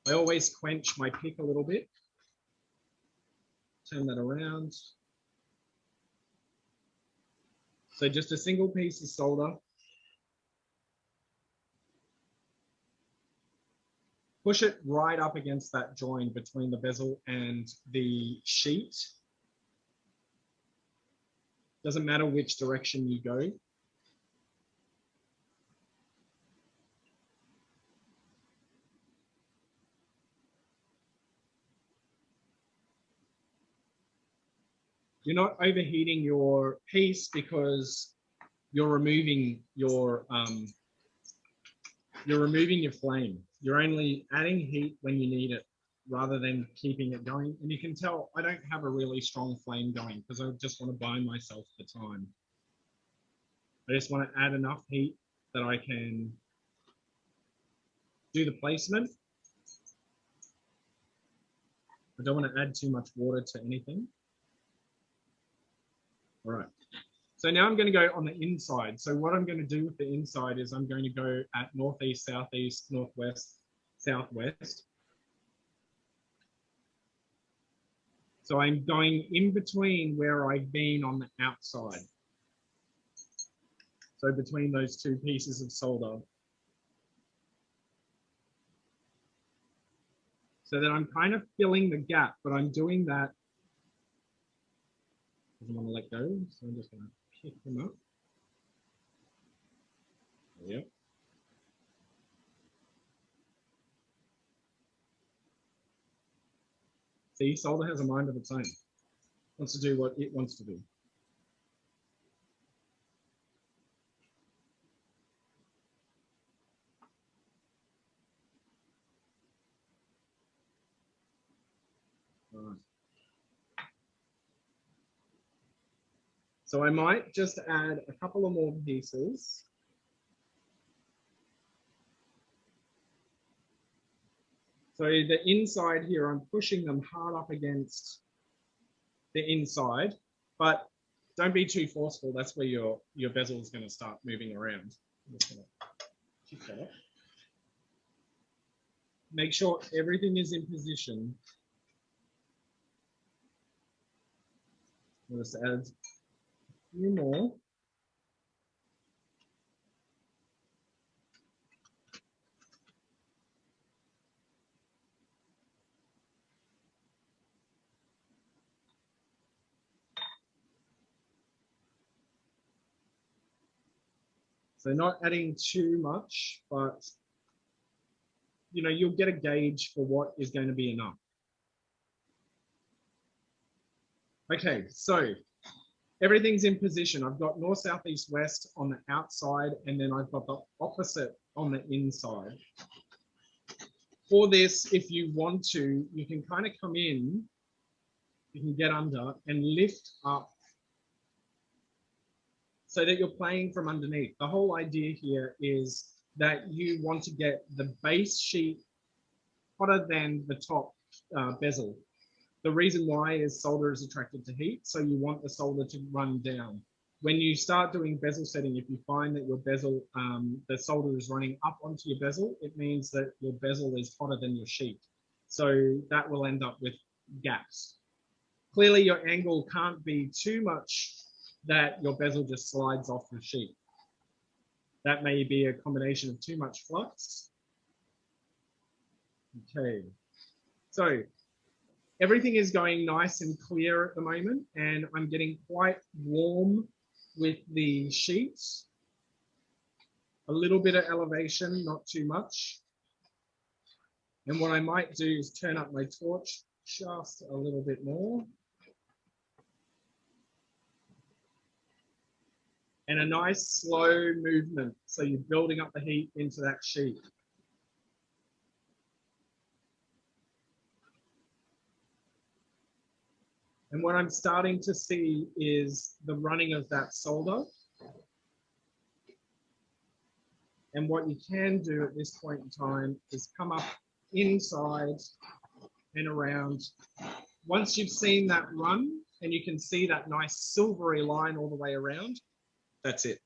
I always quench my pick a little bit. Turn that around. So just a single piece of solder. Push it right up against that join between the bezel and the sheet. Doesn't matter which direction you go. You're not overheating your piece because you're removing your flame. You're only adding heat when you need it rather than keeping it going. And you can tell I don't have a really strong flame going because I just want to buy myself the time. I just want to add enough heat that I can do the placement. I don't want to add too much water to anything. All right. So now I'm going to go on the inside. So what I'm going to do with the inside is I'm going to go at northeast, southeast, northwest, southwest. So I'm going in between where I've been on the outside. So between those two pieces of solder. So that I'm kind of filling the gap, but I'm doing that. I don't want to let go, so I'm just going to pick them up. Yep. See, solder has a mind of its own. It wants to do what it wants to do. All right. So I might just add a couple of more pieces. So the inside here, I'm pushing them hard up against the inside, but don't be too forceful. That's where your bezel is going to start moving around. I'm just going to kick that up. Make sure everything is in position. I'll just add a few more. So not adding too much, but you know, you'll get a gauge for what is going to be enough. Okay, so everything's in position. I've got north, south, east, west on the outside, and then I've got the opposite on the inside. For this, if you want to, you can kind of come in, you can get under and lift up so that you're playing from underneath. The whole idea here is that you want to get the base sheet hotter than the top bezel. The reason why is solder is attracted to heat, so you want the solder to run down. when you start doing bezel setting, if you find that your bezel, the solder is running up onto your bezel, it means that your bezel is hotter than your sheet. So that will end up with gaps. Clearly your angle can't be too much that your bezel just slides off the sheet. That may be a combination of too much flux. Okay, so everything is going nice and clear at the moment, and I'm getting quite warm with the sheets. A little bit of elevation, not too much. And what I might do is turn up my torch just a little bit more. And a nice slow movement. So you're building up the heat into that sheet. And what I'm starting to see is the running of that solder. And what you can do at this point in time is come up inside and around. Once you've seen that run and you can see that nice silvery line all the way around, that's it.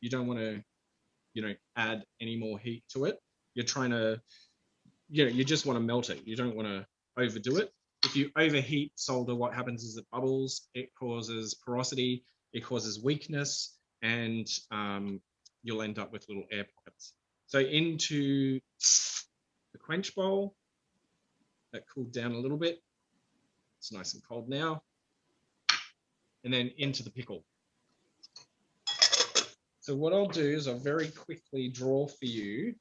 You don't want to, add any more heat to it. You're trying to, you just want to melt it. You don't want to overdo it. If you overheat solder, what happens is it bubbles, it causes porosity, it causes weakness, and you'll end up with little air pockets. So into the quench bowl, that cooled down a little bit. It's nice and cold now. And then into the pickle. So what I'll do is I'll very quickly draw for you.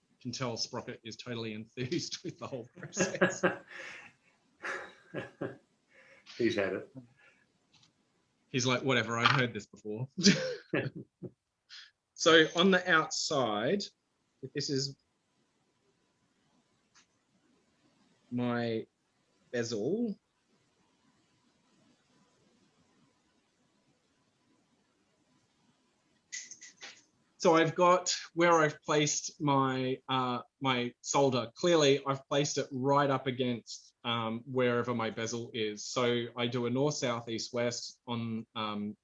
You can tell Sprocket is totally enthused with the whole process. He's had it. He's like, whatever, I've heard this before. So on the outside, this is my bezel. So I've got where I've placed my my solder. Clearly, I've placed it right up against wherever my bezel is. So I do a north, south, east, west on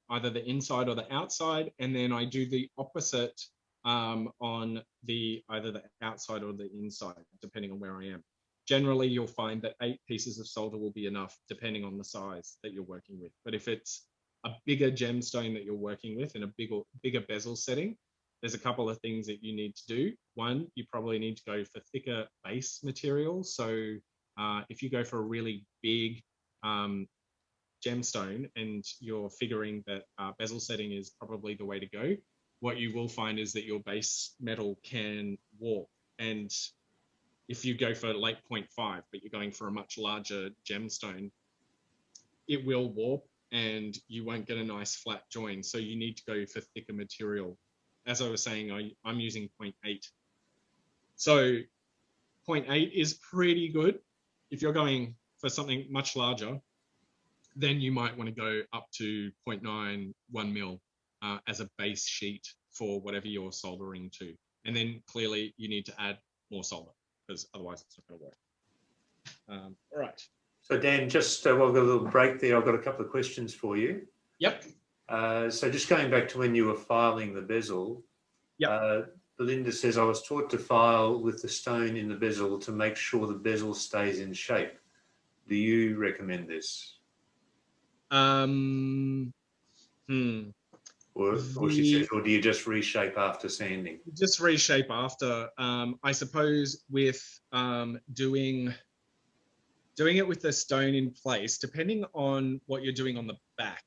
either the inside or the outside, and then I do the opposite on either the outside or the inside, depending on where I am. Generally, you'll find that 8 pieces of solder will be enough, depending on the size that you're working with. But if it's a bigger gemstone that you're working with in a bigger bezel setting, there's a couple of things that you need to do. One, you probably need to go for thicker base material. So if you go for a really big gemstone and you're figuring that bezel setting is probably the way to go, what you will find is that your base metal can warp. And if you go for like 0.5, but you're going for a much larger gemstone, it will warp and you won't get a nice flat join. So you need to go for thicker material. As I was saying, I'm using 0.8. So 0.8 is pretty good. If you're going for something much larger, then you might want to go up to 0.9, 1 mil as a base sheet for whatever you're soldering to. And then clearly you need to add more solder because otherwise it's not going to work. All right. So Dan, just while we've got a little break there, I've got a couple of questions for you. Yep. So just going back to when you were filing the bezel, yep. Belinda says, I was taught to file with the stone in the bezel to make sure the bezel stays in shape. Do you recommend this? Or she says, or do you just reshape after sanding? Just reshape after. I suppose with doing it with the stone in place, depending on what you're doing on the back.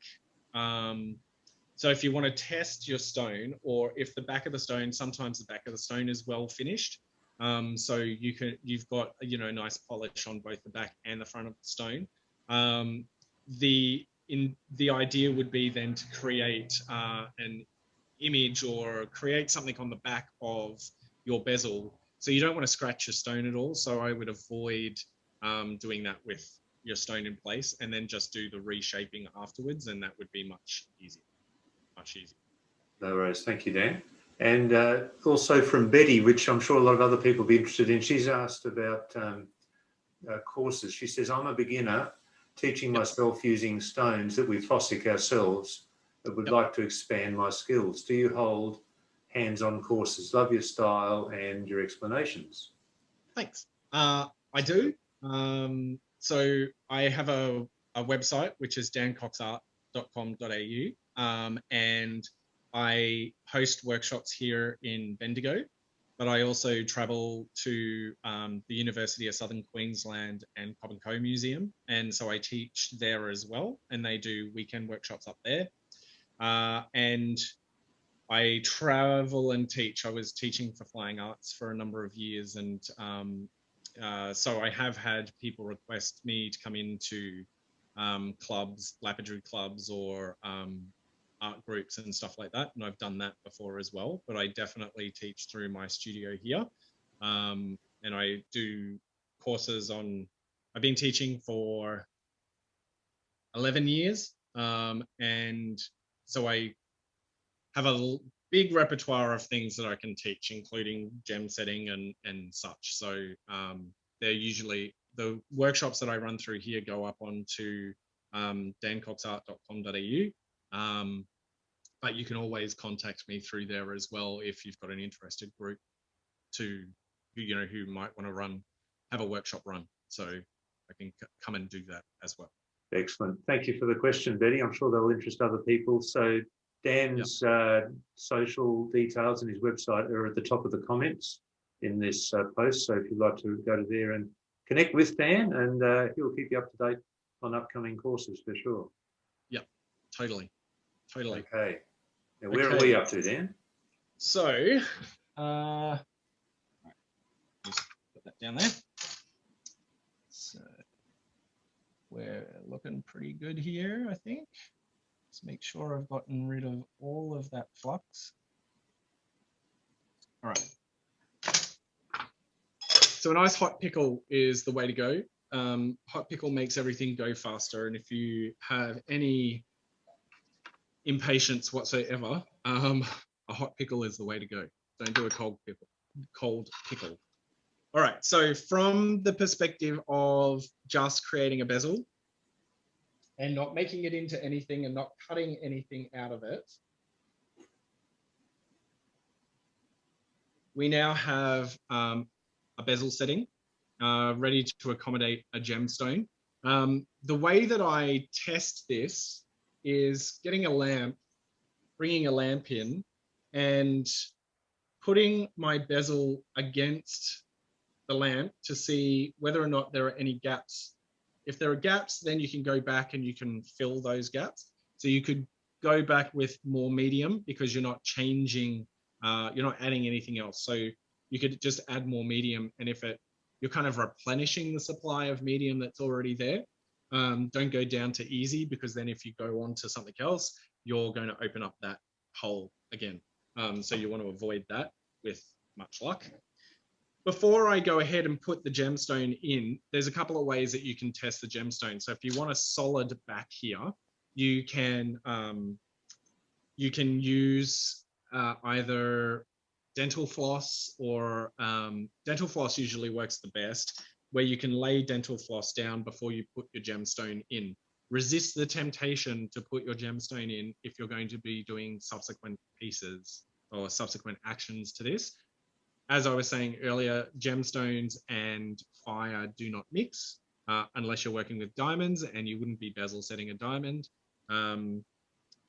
So if you want to test your stone, or if the back of the stone, sometimes the back of the stone is well finished. So you've got, a nice polish on both the back and the front of the stone. The idea would be then to create an image or create something on the back of your bezel. So you don't want to scratch your stone at all. So I would avoid doing that with your stone in place, and then just do the reshaping afterwards, and that would be much easier. No worries. Thank you, Dan. And also from Betty, which I'm sure a lot of other people will be interested in, she's asked about courses. She says, I'm a beginner teaching myself using stones that we fossick ourselves, but would like to expand my skills. Do you hold hands-on courses? Love your style and your explanations. Thanks. I do. So I have a website, which is dancoxart.com.au, and I host workshops here in Bendigo, but I also travel to the University of Southern Queensland and Cabochon Museum, and so I teach there as well, and they do weekend workshops up there. And I travel and teach. I was teaching for flying arts for a number of years, and so I have had people request me to come into clubs, lapidary clubs, or art groups and stuff like that, and I've done that before as well. But I definitely teach through my studio here, and I do courses on. I've been teaching for 11 years, and so I have a big repertoire of things that I can teach, including gem setting and such. So they're usually the workshops that I run through here go up onto dancoxart.com.au. But you can always contact me through there as well if you've got an interested group to who might want to have a workshop run. So I can come and do that as well. Excellent. Thank you for the question, Betty. I'm sure they'll interest other people. So Dan's social details and his website are at the top of the comments in this post. So if you'd like to go to there and connect with Dan, and he'll keep you up to date on upcoming courses for sure. Yep, totally. Okay. Now, where are we up to, Dan? So, just put that down there. So we're looking pretty good here, I think. Let's make sure I've gotten rid of all of that flux. All right. So a nice hot pickle is the way to go. Hot pickle makes everything go faster. And if you have any impatience whatsoever, a hot pickle is the way to go. Don't do a cold pickle. All right. So from the perspective of just creating a bezel, and not making it into anything and not cutting anything out of it, we now have a bezel setting ready to accommodate a gemstone. The way that I test this is getting a lamp, bringing a lamp in, and putting my bezel against the lamp to see whether or not there are any gaps. If there are gaps, then you can go back and you can fill those gaps. So you could go back with more medium because you're not changing, you're not adding anything else. So you could just add more medium. And if you're kind of replenishing the supply of medium that's already there, don't go down to easy, because then if you go on to something else, you're going to open up that hole again. So you want to avoid that with much luck. Before I go ahead and put the gemstone in, there's a couple of ways that you can test the gemstone. So if you want a solid back here, you can use either dental floss, or dental floss usually works the best, where you can lay dental floss down before you put your gemstone in. Resist the temptation to put your gemstone in if you're going to be doing subsequent pieces or subsequent actions to this. As I was saying earlier, gemstones and fire do not mix unless you're working with diamonds, and you wouldn't be bezel setting a diamond.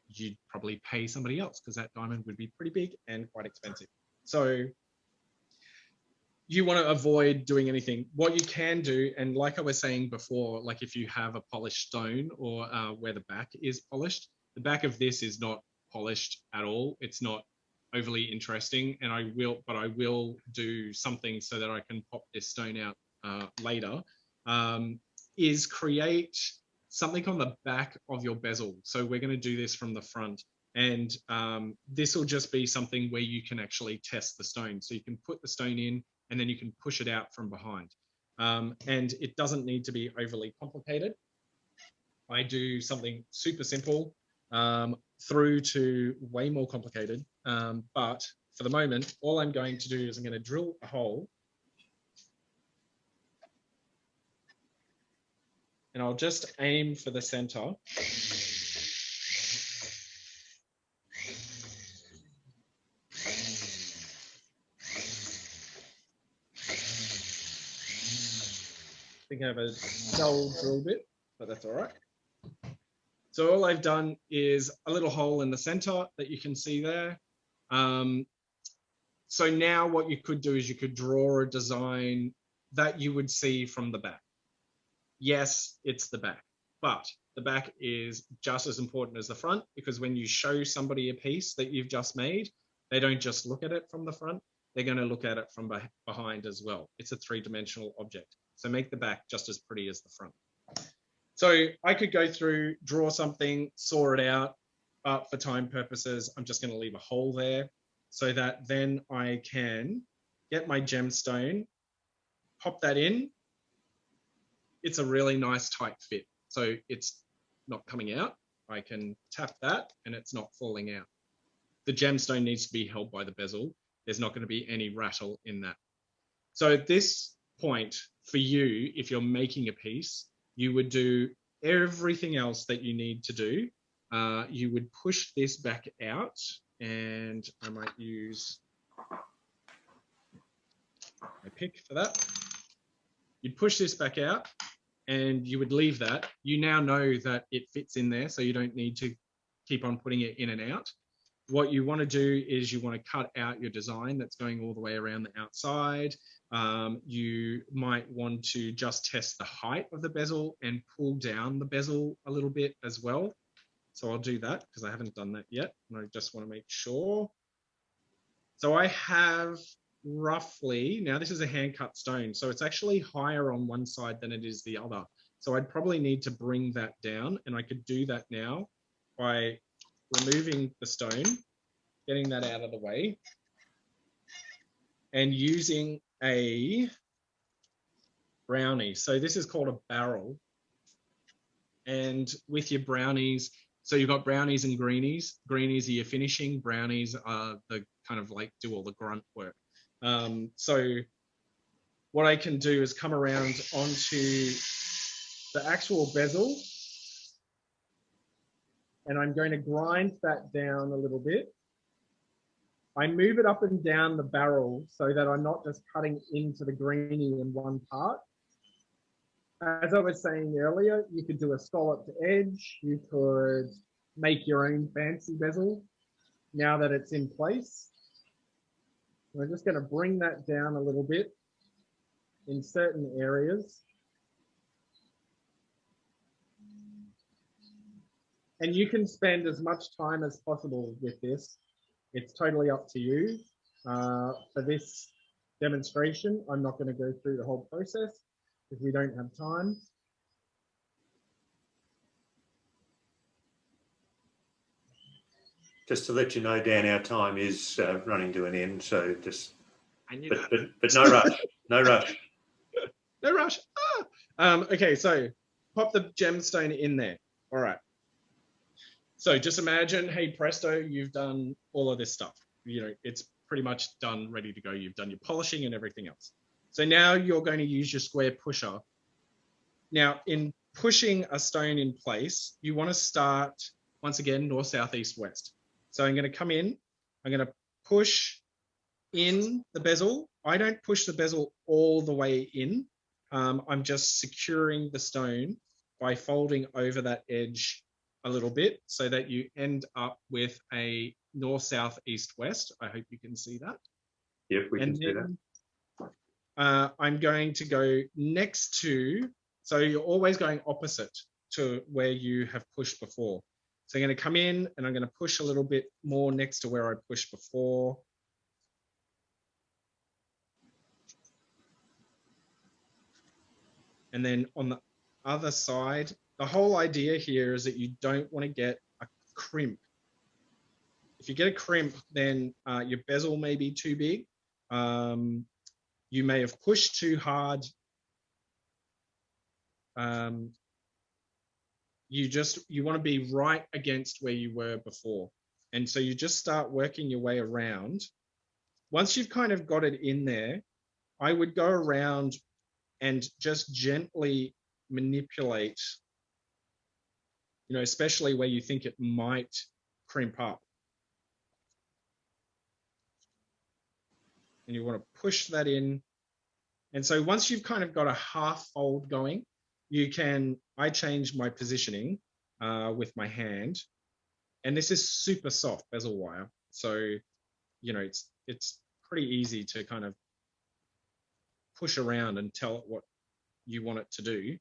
You'd probably pay somebody else, because that diamond would be pretty big and quite expensive. So you want to avoid doing anything. What you can do, and like I was saying before, like if you have a polished stone, or where the back is polished, the back of this is not polished at all. It's not overly interesting, and I will do something so that I can pop this stone out later, is create something on the back of your bezel. So we're going to do this from the front, and this will just be something where you can actually test the stone. So you can put the stone in, and then you can push it out from behind, and it doesn't need to be overly complicated. I do something super simple through to way more complicated. But for the moment, all I'm going to do is I'm going to drill a hole. and I'll just aim for the center. I think I have a dull drill bit, but that's all right. So all I've done is a little hole in the center that you can see there. So now what you could do is you could draw a design that you would see from the back. Yes, it's the back, but the back is just as important as the front, because when you show somebody a piece that you've just made, they don't just look at it from the front, they're going to look at it from behind as well. It's a three-dimensional object. So make the back just as pretty as the front. So I could go through, draw something, saw it out, but for time purposes, I'm just going to leave a hole there so that then I can get my gemstone, pop that in. It's a really nice tight fit. So it's not coming out. I can tap that and it's not falling out. The gemstone needs to be held by the bezel. There's not going to be any rattle in that. So at this point, for you, if you're making a piece, you would do everything else that you need to do. You would push this back out, and I might use my pick for that. You'd push this back out and you would leave that. You now know that it fits in there, so you don't need to keep on putting it in and out. What you want to do is you want to cut out your design that's going all the way around the outside. You might want to just test the height of the bezel and pull down the bezel a little bit as well. So I'll do that because I haven't done that yet, and I just want to make sure. So I have roughly, now this is a hand cut stone, so it's actually higher on one side than it is the other. So I'd probably need to bring that down, and I could do that now by removing the stone, getting that out of the way, and using a brownie. So this is called a barrel. And with your brownies, so you've got brownies and greenies. Greenies are your finishing, brownies are the kind of like do all the grunt work. So what I can do is come around onto the actual bezel, and I'm going to grind that down a little bit. I move it up and down the barrel so that I'm not just cutting into the greenie in one part. As I was saying earlier, you could do a scalloped edge. You could make your own fancy bezel now that it's in place. We're just going to bring that down a little bit in certain areas. And you can spend as much time as possible with this. It's totally up to you. For this demonstration, I'm not going to go through the whole process because we don't have time. Just to let you know, Dan, our time is running to an end. So just, but no rush, no rush. No rush. Okay, so pop the gemstone in there. All right. So just imagine, hey, presto, you've done all of this stuff. You know, it's pretty much done, ready to go. You've done your polishing and everything else. So now you're going to use your square pusher. Now, in pushing a stone in place, you want to start, once again, north, south, east, west. So I'm going to come in, I'm going to push in the bezel. I don't push the bezel all the way in. I'm just securing the stone by folding over that edge a little bit so that you end up with a north, south, east, west. I hope you can see that. Yep, we can see that. I'm going to go next to, so you're always going opposite to where you have pushed before. So I'm going to come in and I'm going to push a little bit more next to where I pushed before. And then on the other side, the whole idea here is that you don't want to get a crimp. If you get a crimp, then your bezel may be too big. You may have pushed too hard. You want to be right against where you were before. And so you just start working your way around. Once you've kind of got it in there, I would go around and just gently manipulate, especially where you think it might crimp up. And you want to push that in. And so once you've kind of got a half fold going, I change my positioning with my hand. And this is super soft bezel wire. So, it's pretty easy to kind of push around and tell it what you want it to do.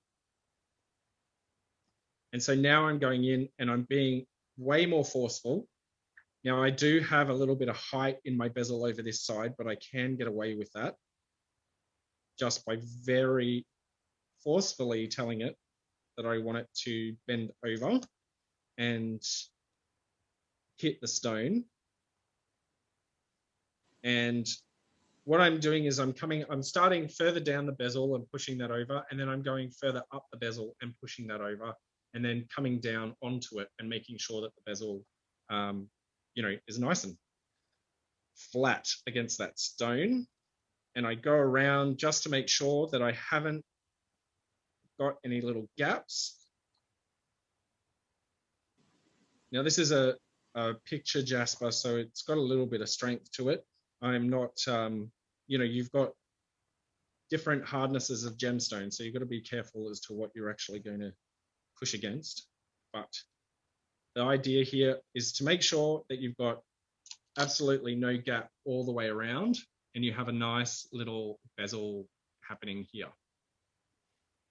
And so now I'm going in and I'm being way more forceful. Now I do have a little bit of height in my bezel over this side, but I can get away with that just by very forcefully telling it that I want it to bend over and hit the stone. And what I'm doing is I'm starting further down the bezel and pushing that over, and then I'm going further up the bezel and pushing that over, and then coming down onto it and making sure that the bezel, is nice and flat against that stone. And I go around just to make sure that I haven't got any little gaps. Now this is a picture jasper, so it's got a little bit of strength to it. I'm not, you've got different hardnesses of gemstones, so you've got to be careful as to what you're actually going to push against. But the idea here is to make sure that you've got absolutely no gap all the way around, and you have a nice little bezel happening here.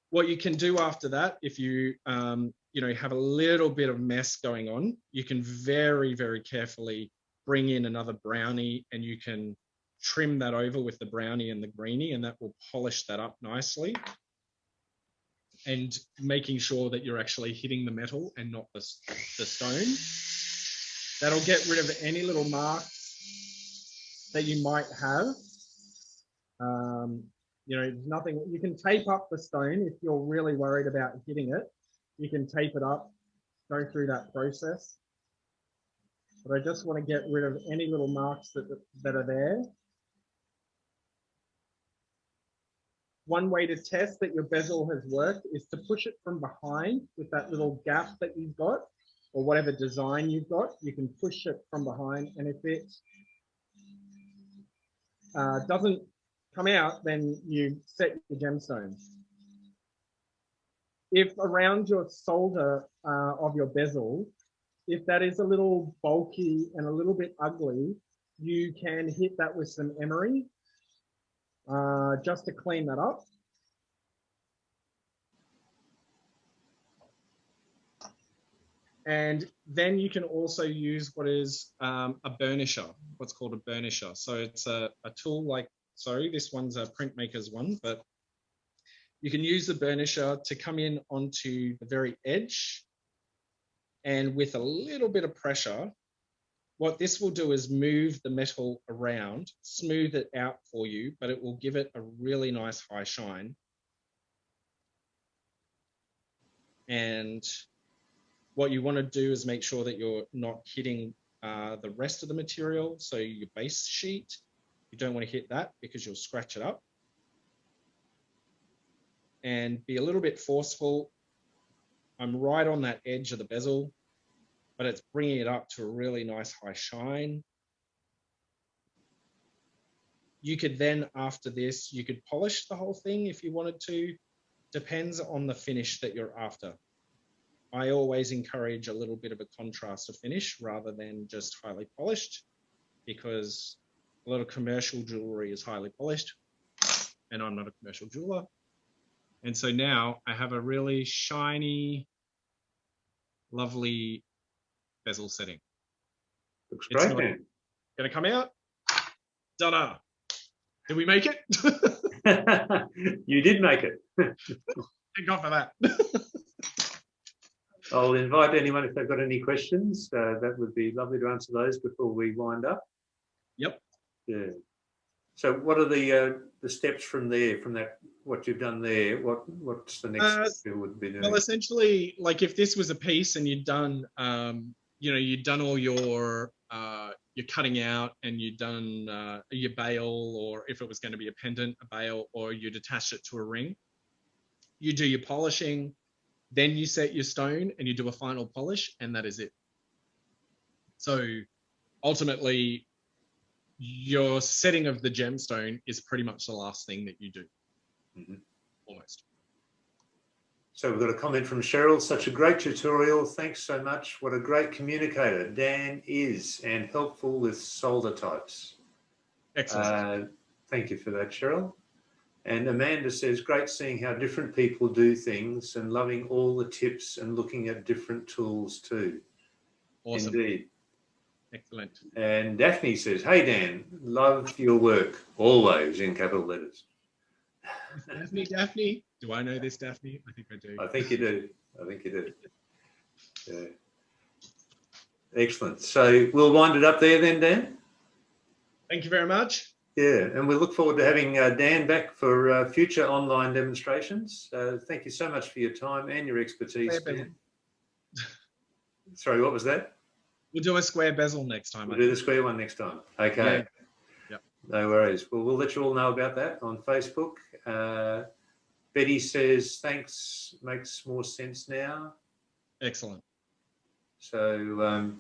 What you can do after that, if you have a little bit of mess going on, you can very, very carefully bring in another brownie, and you can trim that over with the brownie and the greenie, and that will polish that up nicely. And making sure that you're actually hitting the metal and not the stone. That'll get rid of any little marks that you might have. Nothing. You can tape up the stone if you're really worried about hitting it. You can tape it up, go through that process. But I just want to get rid of any little marks that are there. One way to test that your bezel has worked is to push it from behind with that little gap that you've got, or whatever design you've got. You can push it from behind, and if it doesn't come out, then you set your gemstone. If around your solder of your bezel, if that is a little bulky and a little bit ugly, you can hit that with some emery just to clean that up. And then you can also use what is a burnisher, what's called a burnisher. So it's a tool like, sorry, this one's a printmaker's one, but you can use the burnisher to come in onto the very edge, and with a little bit of pressure, what this will do is move the metal around, smooth it out for you, but it will give it a really nice high shine. And what you want to do is make sure that you're not hitting the rest of the material. So your base sheet, you don't want to hit that because you'll scratch it up. And be a little bit forceful. I'm right on that edge of the bezel, but it's bringing it up to a really nice high shine. You could then, after this, you could polish the whole thing if you wanted to. Depends on the finish that you're after. I always encourage a little bit of a contrast of finish rather than just highly polished, because a lot of commercial jewelry is highly polished, and I'm not a commercial jeweler. And so now I have a really shiny, lovely bezel setting. Looks great, man. Gonna come out. Ta-da! Did we make it? You did make it. Thank God for that. I'll invite anyone if they've got any questions. That would be lovely to answer those before we wind up. Yep. Yeah. So what are the steps from there, from that, what you've done there? What's the next step you would be doing? Well, essentially, like if this was a piece and you'd done, you'd done all your cutting out, and you'd done your bail, or if it was going to be a pendant, a bail, or you'd attached it to a ring, you do your polishing, then you set your stone and you do a final polish, and that is it. So ultimately, your setting of the gemstone is pretty much the last thing that you do, almost. So we've got a comment from Cheryl. Such a great tutorial. Thanks so much. What a great communicator Dan is, and helpful with solder types. Excellent. Thank you for that, Cheryl. And Amanda says, great seeing how different people do things and loving all the tips and looking at different tools too. Awesome. Indeed. Excellent. And Daphne says, hey, Dan, love your work, always in capital letters. Daphne. Do I know this, Daphne? I think I do. I think you do. I think you do. Yeah. Excellent. So we'll wind it up there then, Dan. Thank you very much. Yeah, and we look forward to having Dan back for future online demonstrations. Thank you so much for your time and your expertise, Dan. Sorry, what was that? We'll do a square bezel next time. We'll do the square one next time. Okay. Yeah. Yep. No worries. Well, we'll let you all know about that on Facebook. Betty says, thanks, makes more sense now. Excellent. So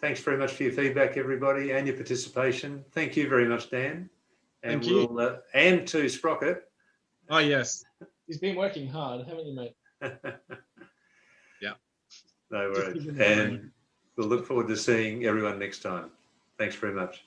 thanks very much for your feedback, everybody, and your participation. Thank you very much, Dan. And Thank you. And to Sprocket. Oh, yes. He's been working hard, haven't you, mate? Yeah. No worries. And we'll look forward to seeing everyone next time. Thanks very much.